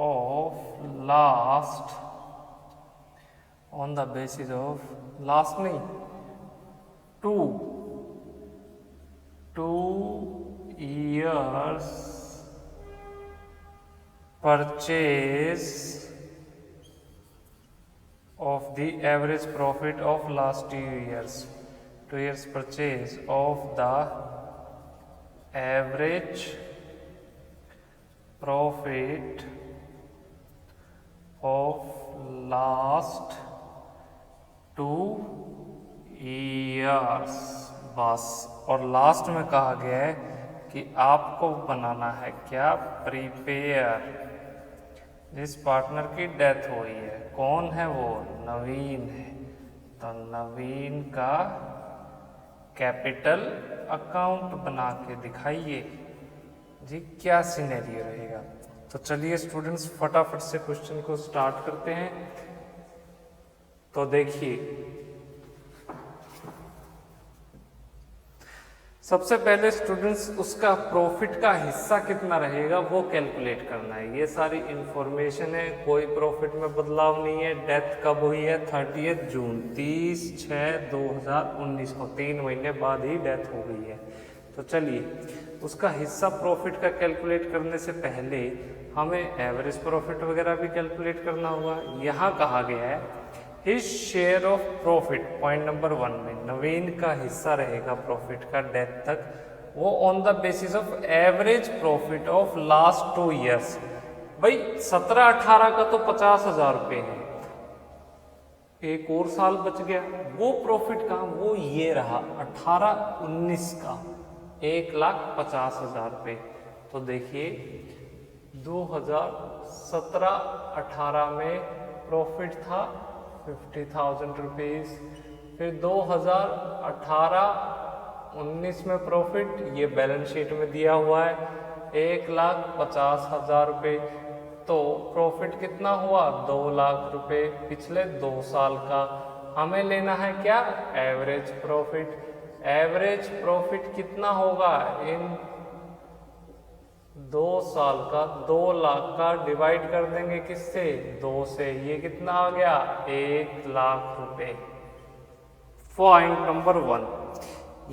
of last, on the basis of last नहीं, two years purchase of the average profit of last 2 years, 2 years purchase of the average profit of last 2 years। बस, और last में कहा गया है कि आपको बनाना है क्या, प्रीपेयर, जिस पार्टनर की डेथ हुई है, कौन है वो, नवीन है। तो नवीन का कैपिटल अकाउंट बना के दिखाइए जी, क्या सिनेरियो रहेगा। तो चलिए स्टूडेंट्स फटाफट से क्वेश्चन को स्टार्ट करते हैं। तो देखिए, सबसे पहले स्टूडेंट्स उसका प्रॉफिट का हिस्सा कितना रहेगा वो कैलकुलेट करना है। ये सारी इंफॉर्मेशन है, कोई प्रॉफिट में बदलाव नहीं है। डेथ कब हुई है, 30 जून, 30/6/2019 को, 3 महीने बाद ही डेथ हो गई है। तो चलिए उसका हिस्सा प्रॉफिट का कैलकुलेट करने से पहले हमें एवरेज प्रॉफिट वगैरह भी कैलकुलेट करना होगा। यहाँ कहा गया है his share of profit, point number 1 में नवीन का हिस्सा रहेगा प्रॉफिट का डेथ तक, वो on the basis of average profit of last 2 years. भाई 17-18 का तो 50,000 रुपये है, एक और साल बच गया, वो प्रॉफिट का वो ये रहा 18-19 का 1,50,000 रुपये। तो देखिए 2017-18 में प्रॉफिट था 50,000 रुपीज़, फिर 2018-19 में प्रॉफिट ये बैलेंस शीट में दिया हुआ है 1,50,000 रुपये। तो प्रॉफिट कितना हुआ 2 लाख रुपए पिछले 2 साल का। हमें लेना है क्या एवरेज प्रॉफिट। एवरेज प्रॉफिट कितना होगा इन 2 साल का, 2 लाख का डिवाइड कर देंगे किससे 2 से, ये कितना आ गया 1 लाख रुपए। पॉइंट नंबर 1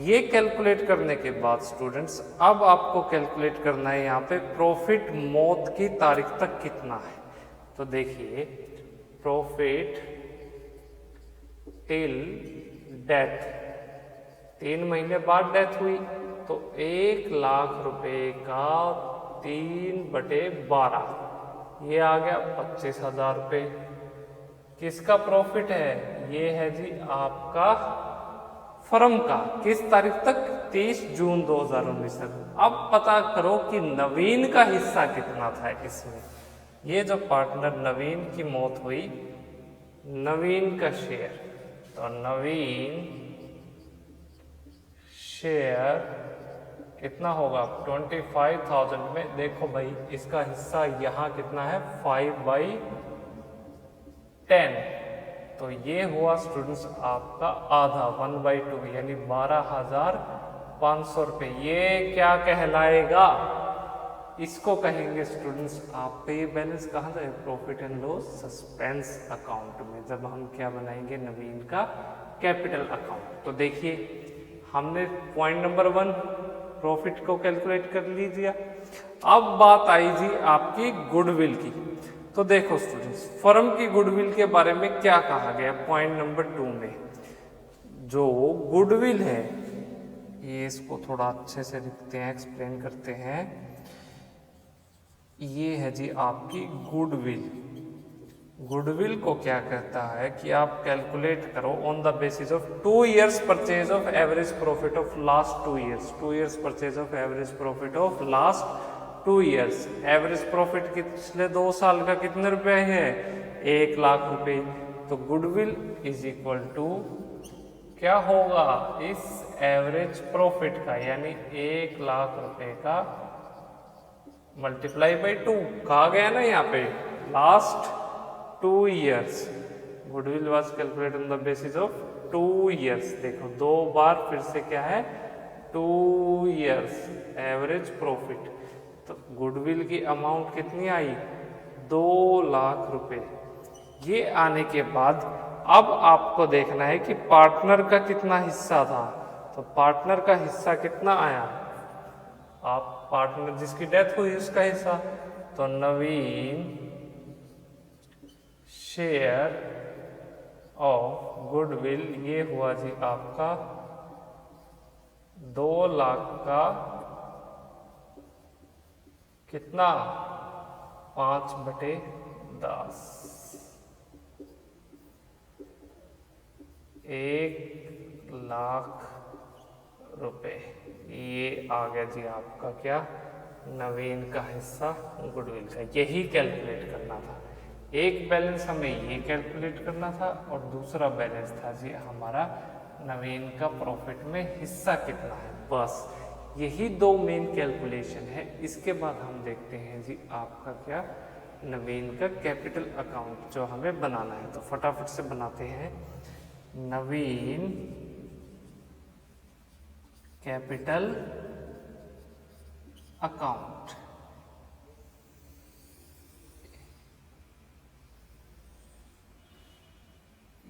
ये कैलकुलेट करने के बाद स्टूडेंट्स अब आपको कैलकुलेट करना है यहाँ पे प्रॉफिट मौत की तारीख तक कितना है। तो देखिए प्रॉफिट टिल डेथ, 3 महीने बाद डेथ हुई तो 1 लाख रुपए का 3/12 ये आ गया 25,000 रुपये। किसका प्रॉफिट है ये है जी आपका फर्म का, किस तारीख तक 30 जून 2019 तक। अब पता करो कि नवीन का हिस्सा कितना था इसमें। ये जो पार्टनर नवीन की मौत हुई, नवीन का शेयर, तो नवीन शेयर कितना होगा 25,000 में। देखो भाई इसका हिस्सा यहाँ कितना है 5/10, तो ये हुआ स्टूडेंट्स आपका आधा 1/2 यानी 12,500 रुपये। ये क्या कहलाएगा, इसको कहेंगे स्टूडेंट्स आपका ये बैलेंस कहाँ जाए profit and loss suspense account में, जब हम क्या बनाएंगे नवीन का कैपिटल अकाउंट। तो देखिए हमने पॉइंट नंबर 1 प्रॉफिट को कैलकुलेट कर लीजिए। अब बात आई जी आपकी गुडविल की। तो देखो स्टूडेंट्स फर्म की गुडविल के बारे में क्या कहा गया पॉइंट नंबर 2 में। जो गुडविल है ये इसको थोड़ा अच्छे से लिखते हैं, एक्सप्लेन करते हैं। ये है जी आपकी गुडविल। गुडविल को क्या कहता है कि आप कैलकुलेट करो on the basis of 2 years purchase of average profit of last 2 years, 2 years purchase of average profit of last 2 years. Average profit पिछले 2 साल का कितने रुपए है 1 लाख रुपए। तो गुडविल इज इक्वल टू क्या होगा इस एवरेज प्रॉफिट का यानी 1 लाख रुपए का मल्टीप्लाई बाई 2 कहा गया ना यहाँ पे last 2 years. Goodwill was calculate on the basis of 2 years. देखो 2 बार फिर से क्या है 2 ईयर्स एवरेज प्रॉफिट। तो गुडविल की अमाउंट कितनी आई 2 लाख रुपए। ये आने के बाद अब आपको देखना है कि पार्टनर का कितना हिस्सा था। तो पार्टनर का हिस्सा कितना आया, आप पार्टनर जिसकी डेथ हुई उसका हिस्सा, तो नवीन शेयर ऑफ गुडविल ये हुआ जी आपका 2 लाख का कितना 5/10 1 लाख रुपए। ये आ गया जी आपका क्या नवीन का हिस्सा गुडविल का। यही कैलकुलेट करना था। एक बैलेंस हमें ये कैलकुलेट करना था और दूसरा बैलेंस था जी हमारा नवीन का प्रॉफिट में हिस्सा कितना है। बस यही 2 मेन कैलकुलेशन है। इसके बाद हम देखते हैं जी आपका क्या नवीन का कैपिटल अकाउंट जो हमें बनाना है। तो फटाफट से बनाते हैं नवीन कैपिटल अकाउंट।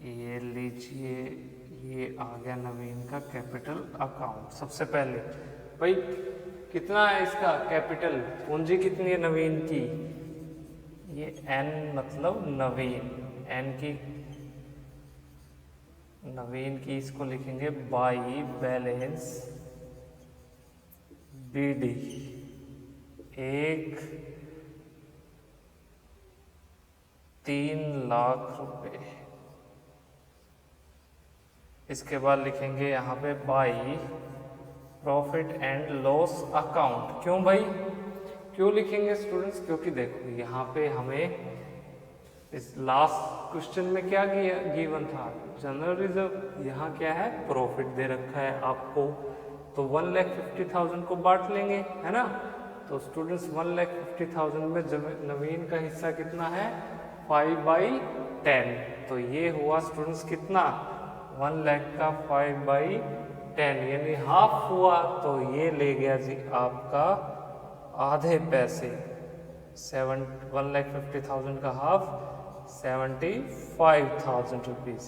ये लीजिए ये आ गया नवीन का कैपिटल अकाउंट। सबसे पहले भाई कितना है इसका कैपिटल, पूंजी कितनी है नवीन की, ये एन मतलब नवीन, एन की नवीन की इसको लिखेंगे बाई बैलेंस बीडी 3 लाख रुपए। इसके बाद लिखेंगे यहाँ पे by profit and loss account. क्यों भाई, क्यों लिखेंगे स्टूडेंट्स, क्योंकि देखो यहाँ पे हमें इस लास्ट क्वेश्चन में क्या गिवन था, जनरल रिजर्व, यहाँ क्या है प्रॉफिट दे रखा है आपको, तो 1,50,000 को बांट लेंगे, है ना। तो स्टूडेंट्स 1,50,000 में नवीन का हिस्सा कितना है 5/10, तो ये हुआ स्टूडेंट्स कितना 1 लाख का 5/10 यानी हाफ हुआ, तो ये ले गया जी आपका आधे पैसे, 1,50,000 का हाफ 75,000 रुपीज।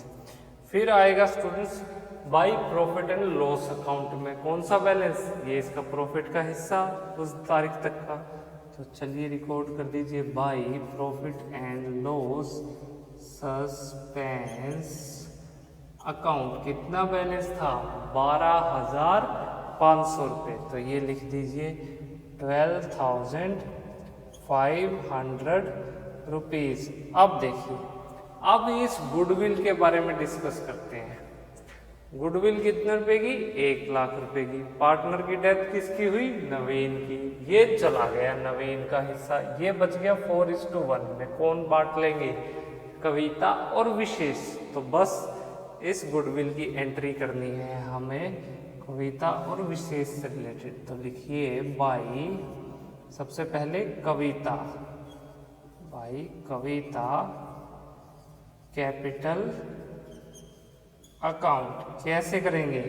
फिर आएगा students by profit and loss account में कौन सा बैलेंस, ये इसका प्रॉफिट का हिस्सा उस तारीख तक का, तो चलिए रिकॉर्ड कर दीजिए by profit and loss suspense account, कितना बैलेंस था 12,500 रुपये, तो ये लिख दीजिए 12,500 रुपीज। अब देखिए, अब इस गुडविल के बारे में डिस्कस करते हैं। गुडविल कितने रुपए की 1 लाख रुपए की। पार्टनर की डेथ किसकी हुई नवीन की, ये चला गया नवीन का हिस्सा, ये बच गया 4:1 में, कौन बांट लेंगे कविता और विशेष, तो बस इस गुडविल की एंट्री करनी है हमें कविता और विशेष से रिलेटेड। तो लिखिए बाई सबसे पहले कविता, बाई कविता कैपिटल अकाउंट। कैसे करेंगे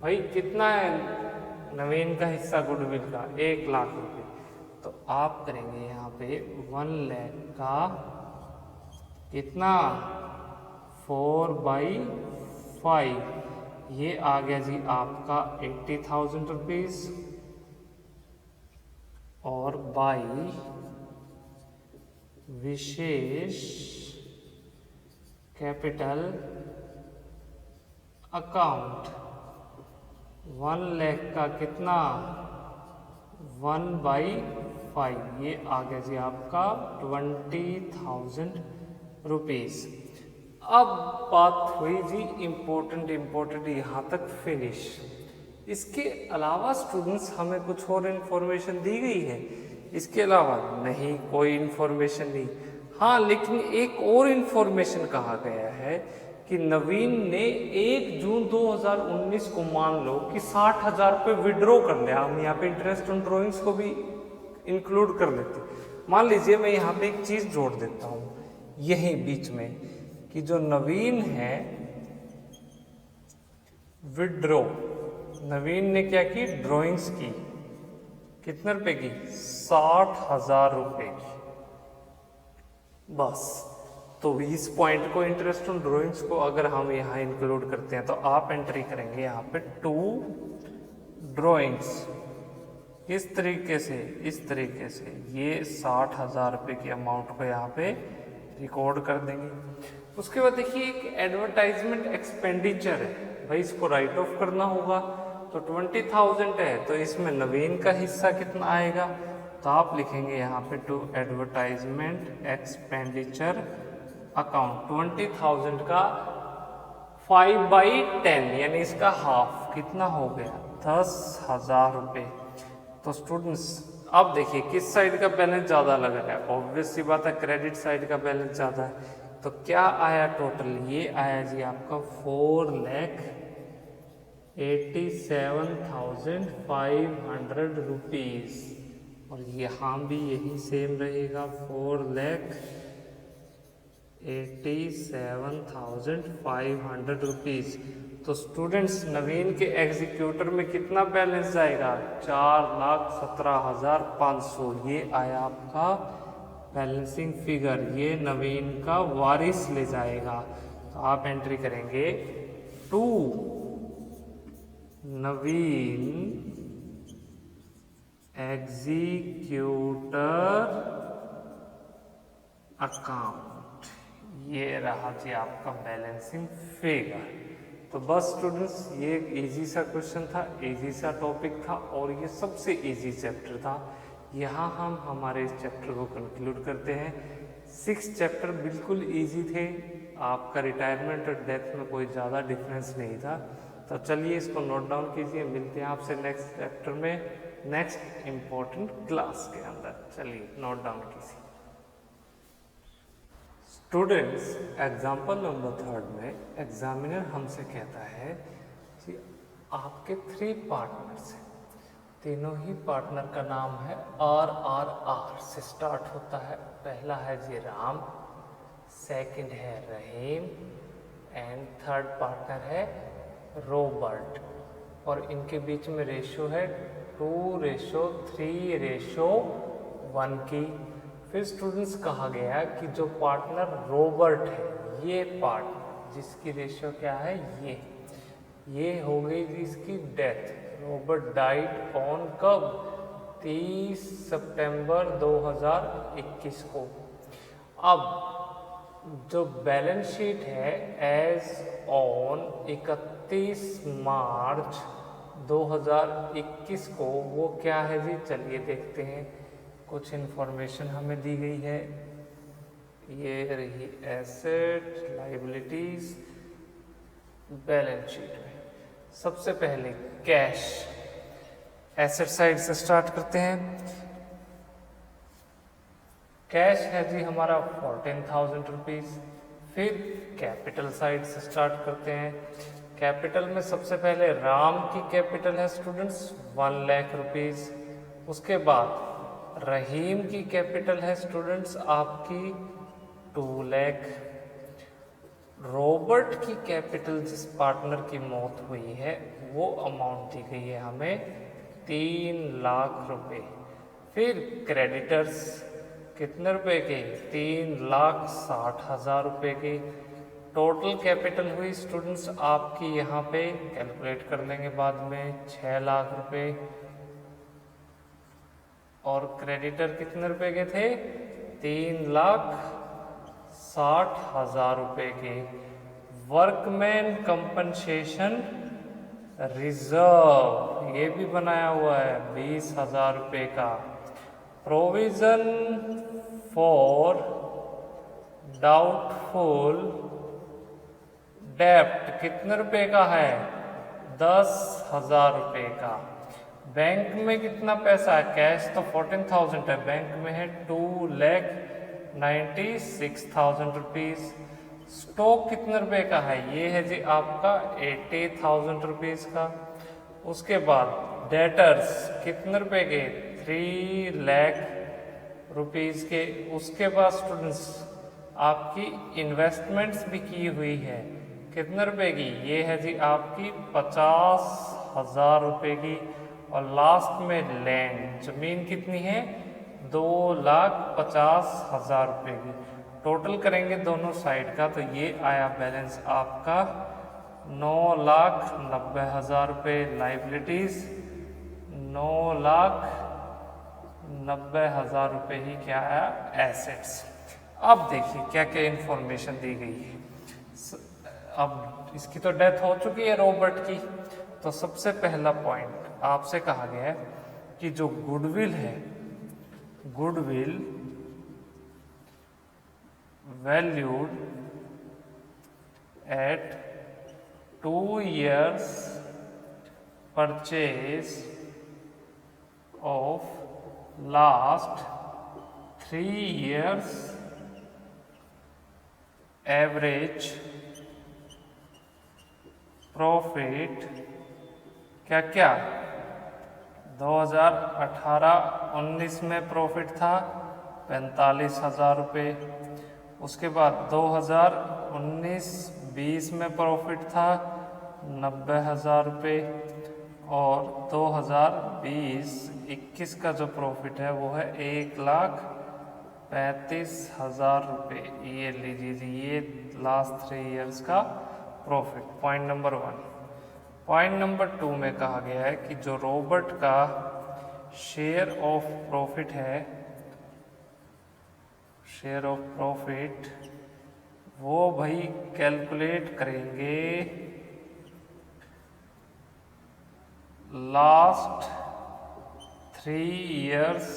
भाई, कितना है नवीन का हिस्सा गुडविल का 1 लाख रुपए, तो आप करेंगे यहाँ पे 1 लाख का कितना 4/5, ये आ गया जी आपका 80,000 रुपीज, और बाई विशेष कैपिटल अकाउंट 1 लाख का कितना 1/5, ये आ गया जी आपका 20,000 रुपीज। अब बात हुई जी इम्पोर्टेंट यहाँ तक फिनिश। इसके अलावा स्टूडेंट्स हमें कुछ और इन्फॉर्मेशन दी गई है, इसके अलावा नहीं कोई इन्फॉर्मेशन नहीं। हाँ, लेकिन एक और इन्फॉर्मेशन कहा गया है कि नवीन ने 1 जून 2019 को मान लो कि 60,000 रुपये विड्रॉ कर लिया, हम यहाँ पे इंटरेस्ट ऑन ड्रॉइंग्स को भी इंक्लूड कर लेते। मान लीजिए मैं यहाँ पे एक चीज जोड़ देता हूँ यही बीच में कि जो नवीन है विड्रॉ, नवीन ने क्या की ड्रॉइंग्स की, कितने रुपए की 60,000 रुपए की, बस। तो इस पॉइंट को इंटरेस्ट ऑन ड्रॉइंग्स को अगर हम यहाँ इंक्लूड करते हैं तो आप एंट्री करेंगे यहाँ पे 2 ड्रॉइंग्स, इस तरीके से ये 60,000 रुपए की अमाउंट को यहाँ पे रिकॉर्ड कर देंगे। उसके बाद देखिए एक एडवर्टाइजमेंट एक्सपेंडिचर है, भाई इसको राइट ऑफ करना होगा, तो 20,000 है, तो इसमें नवीन का हिस्सा कितना आएगा, तो आप लिखेंगे यहाँ पे टू एडवर्टाइजमेंट एक्सपेंडिचर अकाउंट 20,000 का 5/10 यानी इसका हाफ कितना हो गया 10,000 रुपये। तो स्टूडेंट्स अब देखिए किस साइड का बैलेंस ज़्यादा लग रहा है, ऑब्वियस सी बात है क्रेडिट साइड का बैलेंस ज़्यादा है, तो क्या आया टोटल, ये आया जी आपका 4,87,500 रुपीज़, और यहाँ भी यही सेम रहेगा 4,87,500 रुपीज़। तो स्टूडेंट्स नवीन के एग्जीक्यूटर में कितना बैलेंस जाएगा 4,17,500, ये आया आपका बैलेंसिंग फिगर, ये नवीन का वारिस ले जाएगा। तो आप एंट्री करेंगे 2 नवीन एग्जीक्यूटर अकाउंट, ये रहा जी आपका बैलेंसिंग फिगर। तो बस स्टूडेंट्स ये एक इजी सा क्वेश्चन था, इजी सा टॉपिक था और ये सबसे इजी चैप्टर था। यहाँ हम हमारे इस चैप्टर को कंक्लूड करते हैं। 6 चैप्टर बिल्कुल इजी थे, आपका रिटायरमेंट और डेथ में कोई ज़्यादा डिफरेंस नहीं था। तो चलिए इसको नोट डाउन कीजिए, मिलते हैं आपसे नेक्स्ट चैप्टर में, नेक्स्ट इम्पोर्टेंट क्लास के अंदर। चलिए नोट डाउन कीजिए स्टूडेंट्स। एग्जाम्पल नंबर 3 में एग्जामिनर हमसे कहता है कि आपके 3 पार्टनर्स हैं, तीनों ही पार्टनर का नाम है RRR से स्टार्ट होता है। पहला है जी राम, सेकंड है रहीम एंड थर्ड पार्टनर है रॉबर्ट, और इनके बीच में रेशो है 2:3:1 की। फिर स्टूडेंट्स कहा गया कि जो पार्टनर रॉबर्ट है, ये पार्टनर जिसकी रेशो क्या है, ये हो गई इसकी डेथ। रॉबर्ट डाइड ऑन कब, 30 सितंबर 2021 को। अब जो बैलेंस शीट है एज ऑन 31 मार्च 2021 को, वो क्या है जी, चलिए देखते हैं। कुछ इन्फॉर्मेशन हमें दी गई है, ये रही एसेट लायबिलिटीज बैलेंस शीट में। सबसे पहले कैश, एसेट साइड से स्टार्ट करते हैं। कैश है जी हमारा 14,000 रुपीज़। फिर कैपिटल साइड से स्टार्ट करते हैं। कैपिटल में सबसे पहले राम की कैपिटल है स्टूडेंट्स 1 लाख रुपीज़। उसके बाद रहीम की कैपिटल है स्टूडेंट्स आपकी 2 लाख। रॉबर्ट की कैपिटल जिस पार्टनर की मौत हुई है वो अमाउंट दी गई है हमें 3 लाख रुपए। फिर क्रेडिटर्स कितने रुपए के, 3,60,000 रुपए के। टोटल कैपिटल हुई स्टूडेंट्स आपकी यहाँ पे कैलकुलेट कर लेंगे बाद में 6 लाख रुपए। और क्रेडिटर कितने रुपए के थे, 3,60,000 रुपए के। वर्कमैन कंपनसेशन रिजर्व ये भी बनाया हुआ है 20,000 रुपए का। प्रोविजन फॉर डाउटफुल डेप्ट कितने रुपए का है, 10,000 रुपए का। बैंक में कितना पैसा है, कैश तो 14,000 है, बैंक में है 2,96,000 रुपीज़। स्टॉक कितने रुपए का है, ये है जी आपका 80,000 रुपीज़ का। उसके बाद डेटर्स कितने रुपए के, 3 लाख रुपीज़ के। उसके बाद स्टूडेंट्स आपकी इन्वेस्टमेंट्स भी की हुई है कितने रुपए की, ये है जी आपकी 50,000 रुपए की। और लास्ट में लैंड जमीन कितनी है, 2,50,000 रुपए की। टोटल करेंगे दोनों साइड का तो ये आया बैलेंस आपका 9,90,000 रुपये। लाइबिलिटीज 9,90,000 रुपये ही क्या आया, एसेट्स। अब देखिए क्या क्या इंफॉर्मेशन दी गई है। अब इसकी तो डेथ हो चुकी है रॉबर्ट की, तो सबसे पहला पॉइंट आपसे कहा गया है कि जो गुडविल है, goodwill valued at 2 years purchase of last 3 years average profit क्या क्या, 2018-19 में प्रॉफिट था 45,000 रुपये। उसके बाद 2019-20 में प्रॉफिट था 90,000 रुपये। और 2020-21 का जो प्रॉफिट है वो है 1,35,000 रुपये। ये लीजिए जी, ये लास्ट 3 years का profit, point number 1। Point number 2 में कहा गया है कि जो रॉबर्ट का शेयर ऑफ प्रॉफिट है, शेयर ऑफ प्रॉफिट वो भाई कैलकुलेट करेंगे लास्ट 3 इयर्स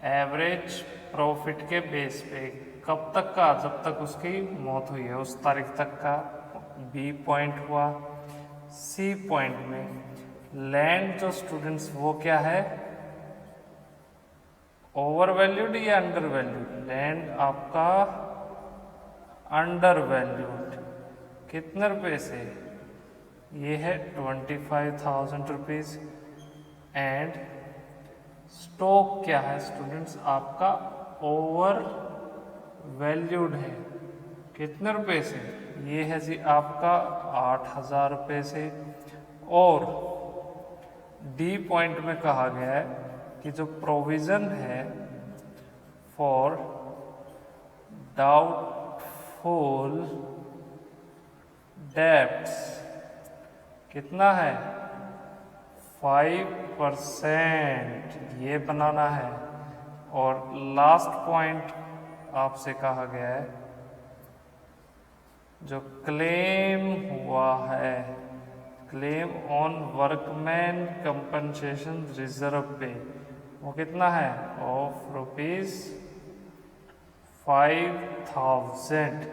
एवरेज प्रॉफिट के बेस पे। कब तक का? जब तक उसकी मौत हुई है उस तारीख तक का। बी पॉइंट हुआ। सी पॉइंट में लैंड जो स्टूडेंट्स वो क्या है, ओवर वैल्यूड या अंडर वैल्यूड? लैंड आपका अंडर वैल्यूड। कितने रुपए से? ये है 25,000 रुपीज। एंड स्टॉक क्या है स्टूडेंट्स आपका? ओवर वैल्यूड है। कितने रुपए से? ये है जी आपका 8,000 रुपये से। और डी पॉइंट में कहा गया है कि जो प्रोविजन है फॉर डाउटफुल डेब्ट्स कितना है? 5%, ये बनाना है। और लास्ट पॉइंट आपसे कहा गया है जो क्लेम हुआ है, claim on workman compensation reserve पे, वो कितना है? ऑफ ₹5,000।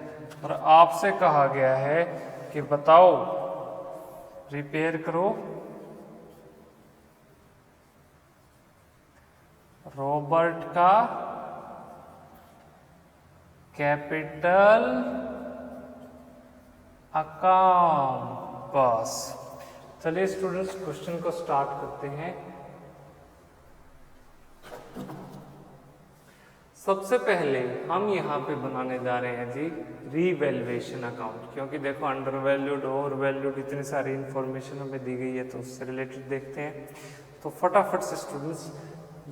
और आपसे कहा गया है कि बताओ रिपेयर करो रॉबर्ट का कैपिटल अकाउंट। बस चलिए स्टूडेंट्स क्वेश्चन को स्टार्ट करते हैं। सबसे पहले हम यहाँ पे बनाने जा रहे हैं जी रीवैल्यूएशन अकाउंट, क्योंकि देखो अंडर वैल्यूड ओवर वैल्यूड इतनी सारी इंफॉर्मेशन हमें दी गई है तो उससे रिलेटेड देखते हैं। तो फटाफट से स्टूडेंट्स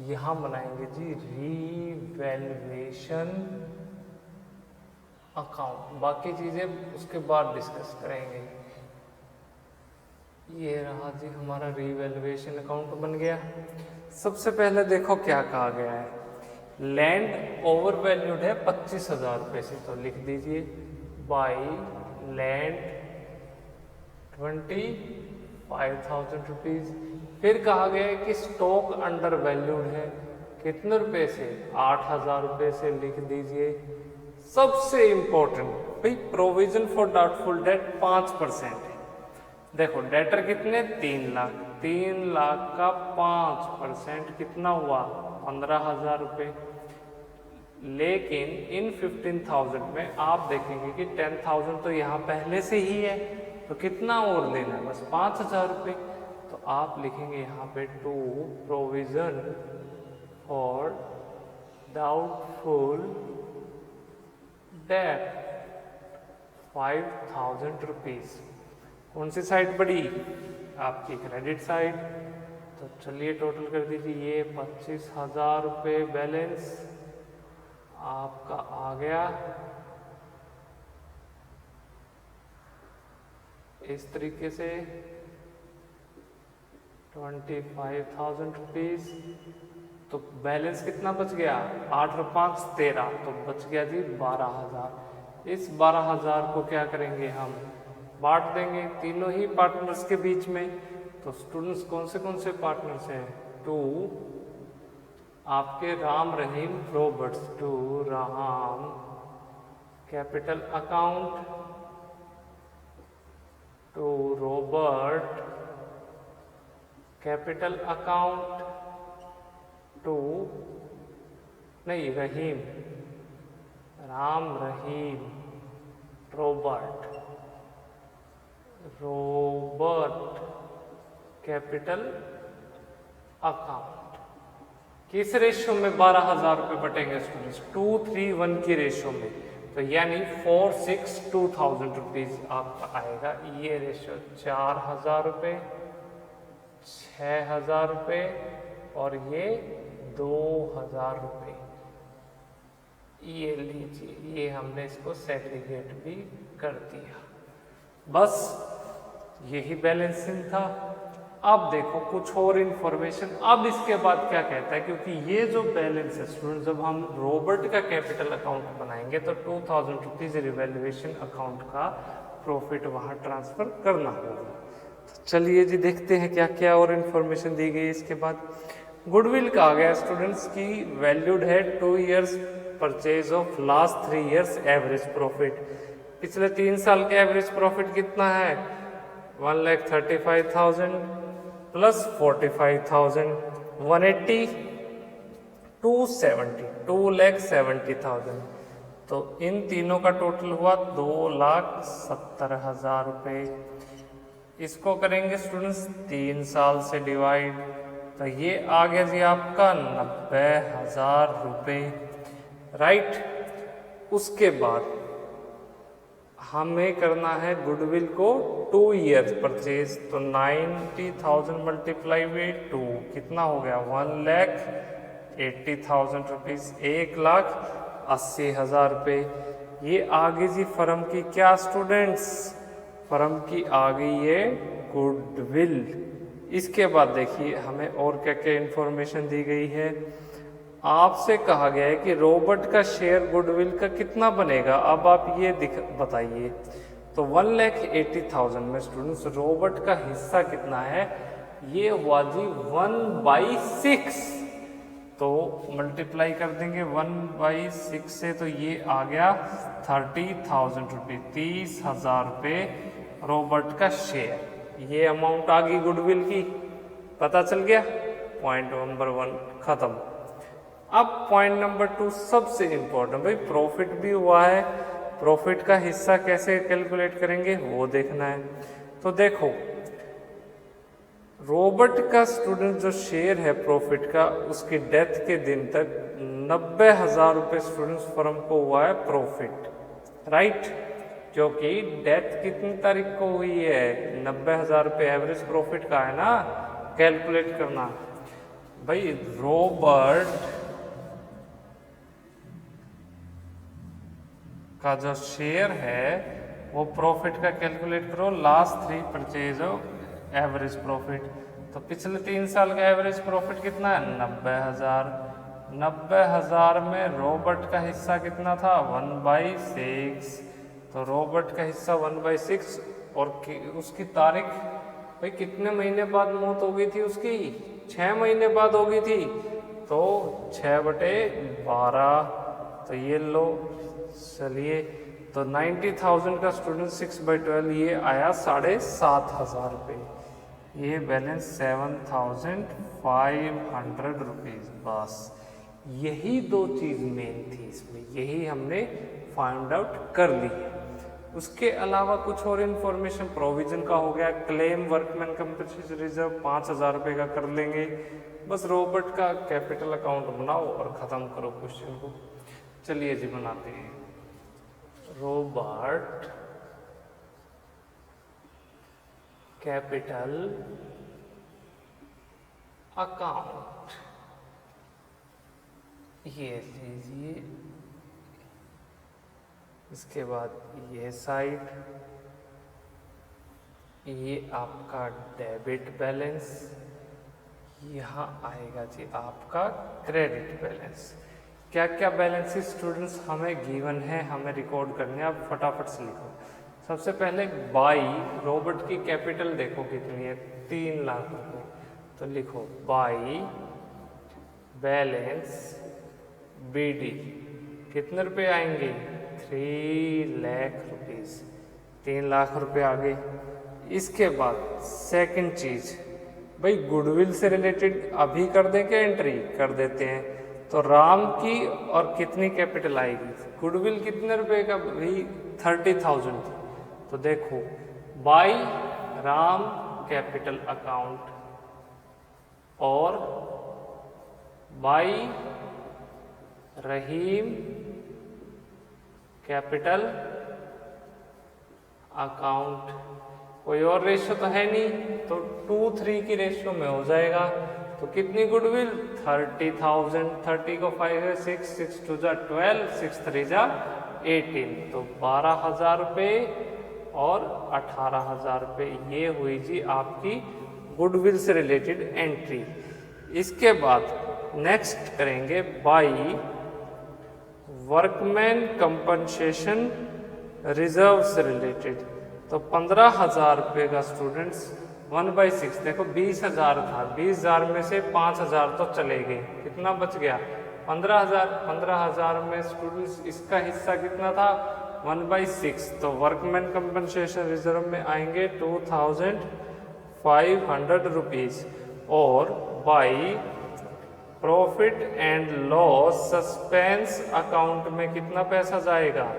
यहाँ बनाएंगे जी रीवैल्यूएशन अकाउंट, बाकी चीजें उसके बाद डिस्कस करेंगे। ये रहा जी हमारा रीवैल्यूएशन अकाउंट बन गया। सबसे पहले देखो क्या कहा गया है, लैंड ओवर वैल्यूड है 25,000 रुपये से, तो लिख दीजिए बाई लैंड 25,000 रुपीज। फिर कहा गया है कि स्टॉक अंडर वैल्यूड है, कितने रुपए से? 8,000 रुपये से, लिख दीजिए। सबसे इंपॉर्टेंट भाई प्रोविजन फॉर डाउटफुल डेट 5% है। देखो डेटर कितने? 3 लाख, 3 लाख का 5% कितना हुआ? 15,000 रुपये। लेकिन इन 15,000 में आप देखेंगे कि 10,000 तो यहाँ पहले से ही है, तो कितना और देना है? बस 5,000 रुपये। तो आप लिखेंगे यहाँ पे to provision for doubtful debt 5,000 rupees. कौन सी साइड पड़ी? आपकी क्रेडिट साइड। तो चलिए टोटल कर दीजिए, ये 25,000 रुपये बैलेंस आपका आ गया। इस तरीके से 25,000 रुपीज। तो बैलेंस कितना बच गया? 8 और 5 13, तो बच गया जी 12,000। इस 12,000 को क्या करेंगे हम? बांट देंगे तीनों ही पार्टनर्स के बीच में। तो स्टूडेंट्स कौन से पार्टनर्स हैं? टू आपके Ram Rahim Roberts, to Ram capital account, to Robert capital account, to नहीं Rahim, Ram Rahim Robert capital account. किस रेशियो में 12,000 रुपये बटेंगे स्टूडेंट्स? 2:3:1 की रेशियो में। तो यानी 4,62,000 रुपीज आपका आएगा। ये रेशियो 4,000 रुपये, 6,000 रुपये और ये 2,000 रुपये। ये लीजिए, ये हमने इसको सेग्रीगेट भी कर दिया। बस यही बैलेंसिंग था। अब देखो कुछ और इंफॉर्मेशन, अब इसके बाद क्या कहता है, क्योंकि ये जो बैलेंस है स्टूडेंट, जब हम रॉबर्ट का कैपिटल अकाउंट बनाएंगे तो 2000 रुपीज रिवैल्यूएशन अकाउंट का प्रॉफिट वहां ट्रांसफर करना होगा। तो चलिए जी देखते हैं क्या क्या और इन्फॉर्मेशन दी गई। इसके बाद गुडविल का आ गया स्टूडेंट्स की वैल्यूड है 2 years purchase of last 3 years average profit. पिछले 3 साल के एवरेज प्रॉफिट कितना है, 1,35,000 प्लस 45,000, 180, 270, 2,70,000। तो इन तीनों का टोटल हुआ 2,70,000 रुपये। इसको करेंगे स्टूडेंट्स 3 साल से डिवाइड, तो ये आ गया जी आपका 90,000 रुपये, राइट। उसके बाद हमें करना है गुडविल को 2 ईयर्स परचेज, तो 90,000 मल्टीप्लाई बाई 2 कितना हो गया, 1,80,000 रुपीज, 1,80,000 रुपये। ये आ गई जी फर्म की क्या स्टूडेंट्स, फर्म की आ गई ये गुडविल। इसके बाद देखिए हमें और क्या क्या इंफॉर्मेशन दी गई है। आपसे कहा गया है कि रॉबर्ट का शेयर गुडविल का कितना बनेगा, अब आप ये बताइए। तो 1,80,000 में स्टूडेंट्स रॉबर्ट का हिस्सा कितना है, ये हुआ जी 1/6, तो मल्टीप्लाई कर देंगे 1/6 से, तो ये आ गया 30,000 रुपये, 30,000 रुपये रॉबर्ट का शेयर। ये अमाउंट आ गई गुडविल की, पता चल गया। पॉइंट नंबर 1 खत्म। अब पॉइंट नंबर 2 सबसे इंपॉर्टेंट, भाई प्रॉफिट भी हुआ है, प्रॉफिट का हिस्सा कैसे कैलकुलेट करेंगे वो देखना है। तो देखो रॉबर्ट का स्टूडेंट जो शेयर है प्रॉफिट का, उसकी डेथ के दिन तक 90,000 रुपये स्टूडेंट्स फर्म को हुआ है प्रॉफिट, राइट। क्योंकि डेथ कितनी तारीख को हुई है, 90,000 रुपये एवरेज प्रॉफिट का है ना, कैलकुलेट करना। भाई रॉबर्ट का जो शेयर है वो प्रॉफिट का कैलकुलेट करो, last 3 purchase of average profit. तो पिछले 3 साल का एवरेज प्रॉफिट कितना है, 90,000। 90,000 में रॉबर्ट का हिस्सा कितना था, 1/6। तो रॉबर्ट का हिस्सा 1/6 और उसकी तारीख, भाई कितने महीने बाद मौत हो गई थी उसकी, 6 महीने बाद हो गई थी, तो 6/12। तो ये लो, चलिए तो 90,000 का स्टूडेंट 6/12 ये आया 7,500 रुपये। ये बैलेंस 7,500 रुपीज। बस यही 2 चीज मेन थी इसमें, यही हमने फाइंड आउट कर ली है। उसके अलावा कुछ और इन्फॉर्मेशन प्रोविजन का हो गया, क्लेम वर्कमैन कंपनसेशन रिजर्व 5,000 रुपये का कर लेंगे। बस रॉबर्ट का कैपिटल अकाउंट बनाओ और ख़त्म करो क्वेश्चन को। चलिए जी बनाते हैं। रॉबर्ट कैपिटल अकाउंट, ये लीजिए। इसके बाद ये साइड, ये आपका डेबिट बैलेंस, यहाँ आएगा जी आपका क्रेडिट बैलेंस। क्या क्या बैलेंसेस स्टूडेंट्स हमें गिवन है, हमें रिकॉर्ड करने हैं, आप फटाफट से लिखो। सबसे पहले बाई रॉबर्ट की कैपिटल देखो कितनी है, 3 लाख रुपये, तो लिखो बाई बैलेंस बीडी कितने रुपए आएंगे, 3 लाख रुपीज, 3 लाख रुपए आ गए। इसके बाद सेकंड चीज, भाई गुडविल से रिलेटेड अभी कर दें क्या, एंट्री कर देते हैं। तो राम की और कितनी कैपिटल आएगी, गुडविल कितने रुपए का, भाई 30,000 थी, तो देखो बाई राम कैपिटल अकाउंट और बाई रहीम कैपिटल अकाउंट। कोई और रेशियो तो है नहीं, तो 2:3 की रेशियो में हो जाएगा। तो कितनी गुडविल, 30,000, 30 को 5 है 6, 6 2 जा 12, 6 3 जा 18, तो 12,000 रुपये और 18,000 रुपये। ये हुई जी आपकी गुडविल से रिलेटेड एंट्री। इसके बाद नेक्स्ट करेंगे बाई वर्कमैन कंपनसेशन रिजर्व से रिलेटेड। तो 15,000 रुपये का स्टूडेंट्स 1/6, देखो 20,000 था, 20,000 में से 5,000 तो चले गए, कितना बच गया 15,000। 15,000 में स्टूडेंट्स इसका हिस्सा कितना था 1/6, तो वर्कमैन कंपनसेशन रिजर्व में आएंगे 2,500 रुपीज़। और by profit and loss suspense account में कितना पैसा जाएगा,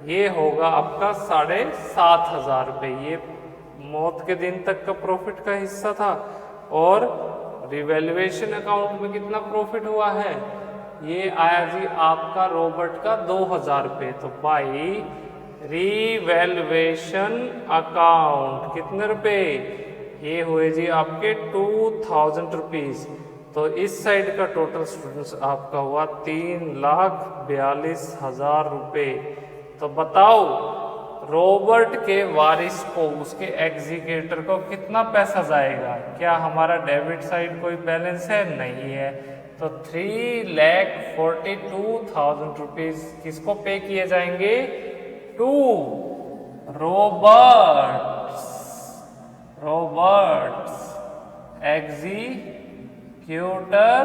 ये होगा आपका 7,500 रुपये। ये मौत के दिन तक का प्रॉफिट का हिस्सा था। और रिवैल्यूएशन अकाउंट में कितना प्रॉफिट हुआ है, ये आया जी आपका रॉबर्ट का 2,000 रुपये। तो बाई रिवैल्यूएशन अकाउंट कितने रुपए, ये हुए जी आपके 2,000 रुपीज़। तो इस साइड का टोटल स्टूडेंट्स आपका हुआ 3,42,000 रुपये। तो बताओ रॉबर्ट के वारिस को, उसके एग्जीक्यूटर को कितना पैसा जाएगा, क्या हमारा डेबिट साइड कोई बैलेंस है, नहीं है। तो 3,42,000 रुपीज़ किसको पे किए जाएंगे, टू रॉबर्ट्स एग्जीक्यूटर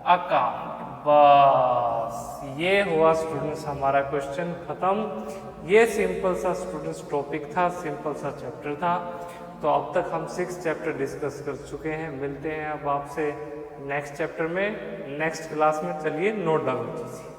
अकाउंट। बस ये हुआ स्टूडेंट्स हमारा क्वेश्चन खत्म। ये सिंपल सा स्टूडेंट्स टॉपिक था, सिंपल सा चैप्टर था। तो अब तक हम 6 चैप्टर डिस्कस कर चुके हैं। मिलते हैं अब आपसे नेक्स्ट चैप्टर में, नेक्स्ट क्लास में। चलिए नोट डाउन कीजिए।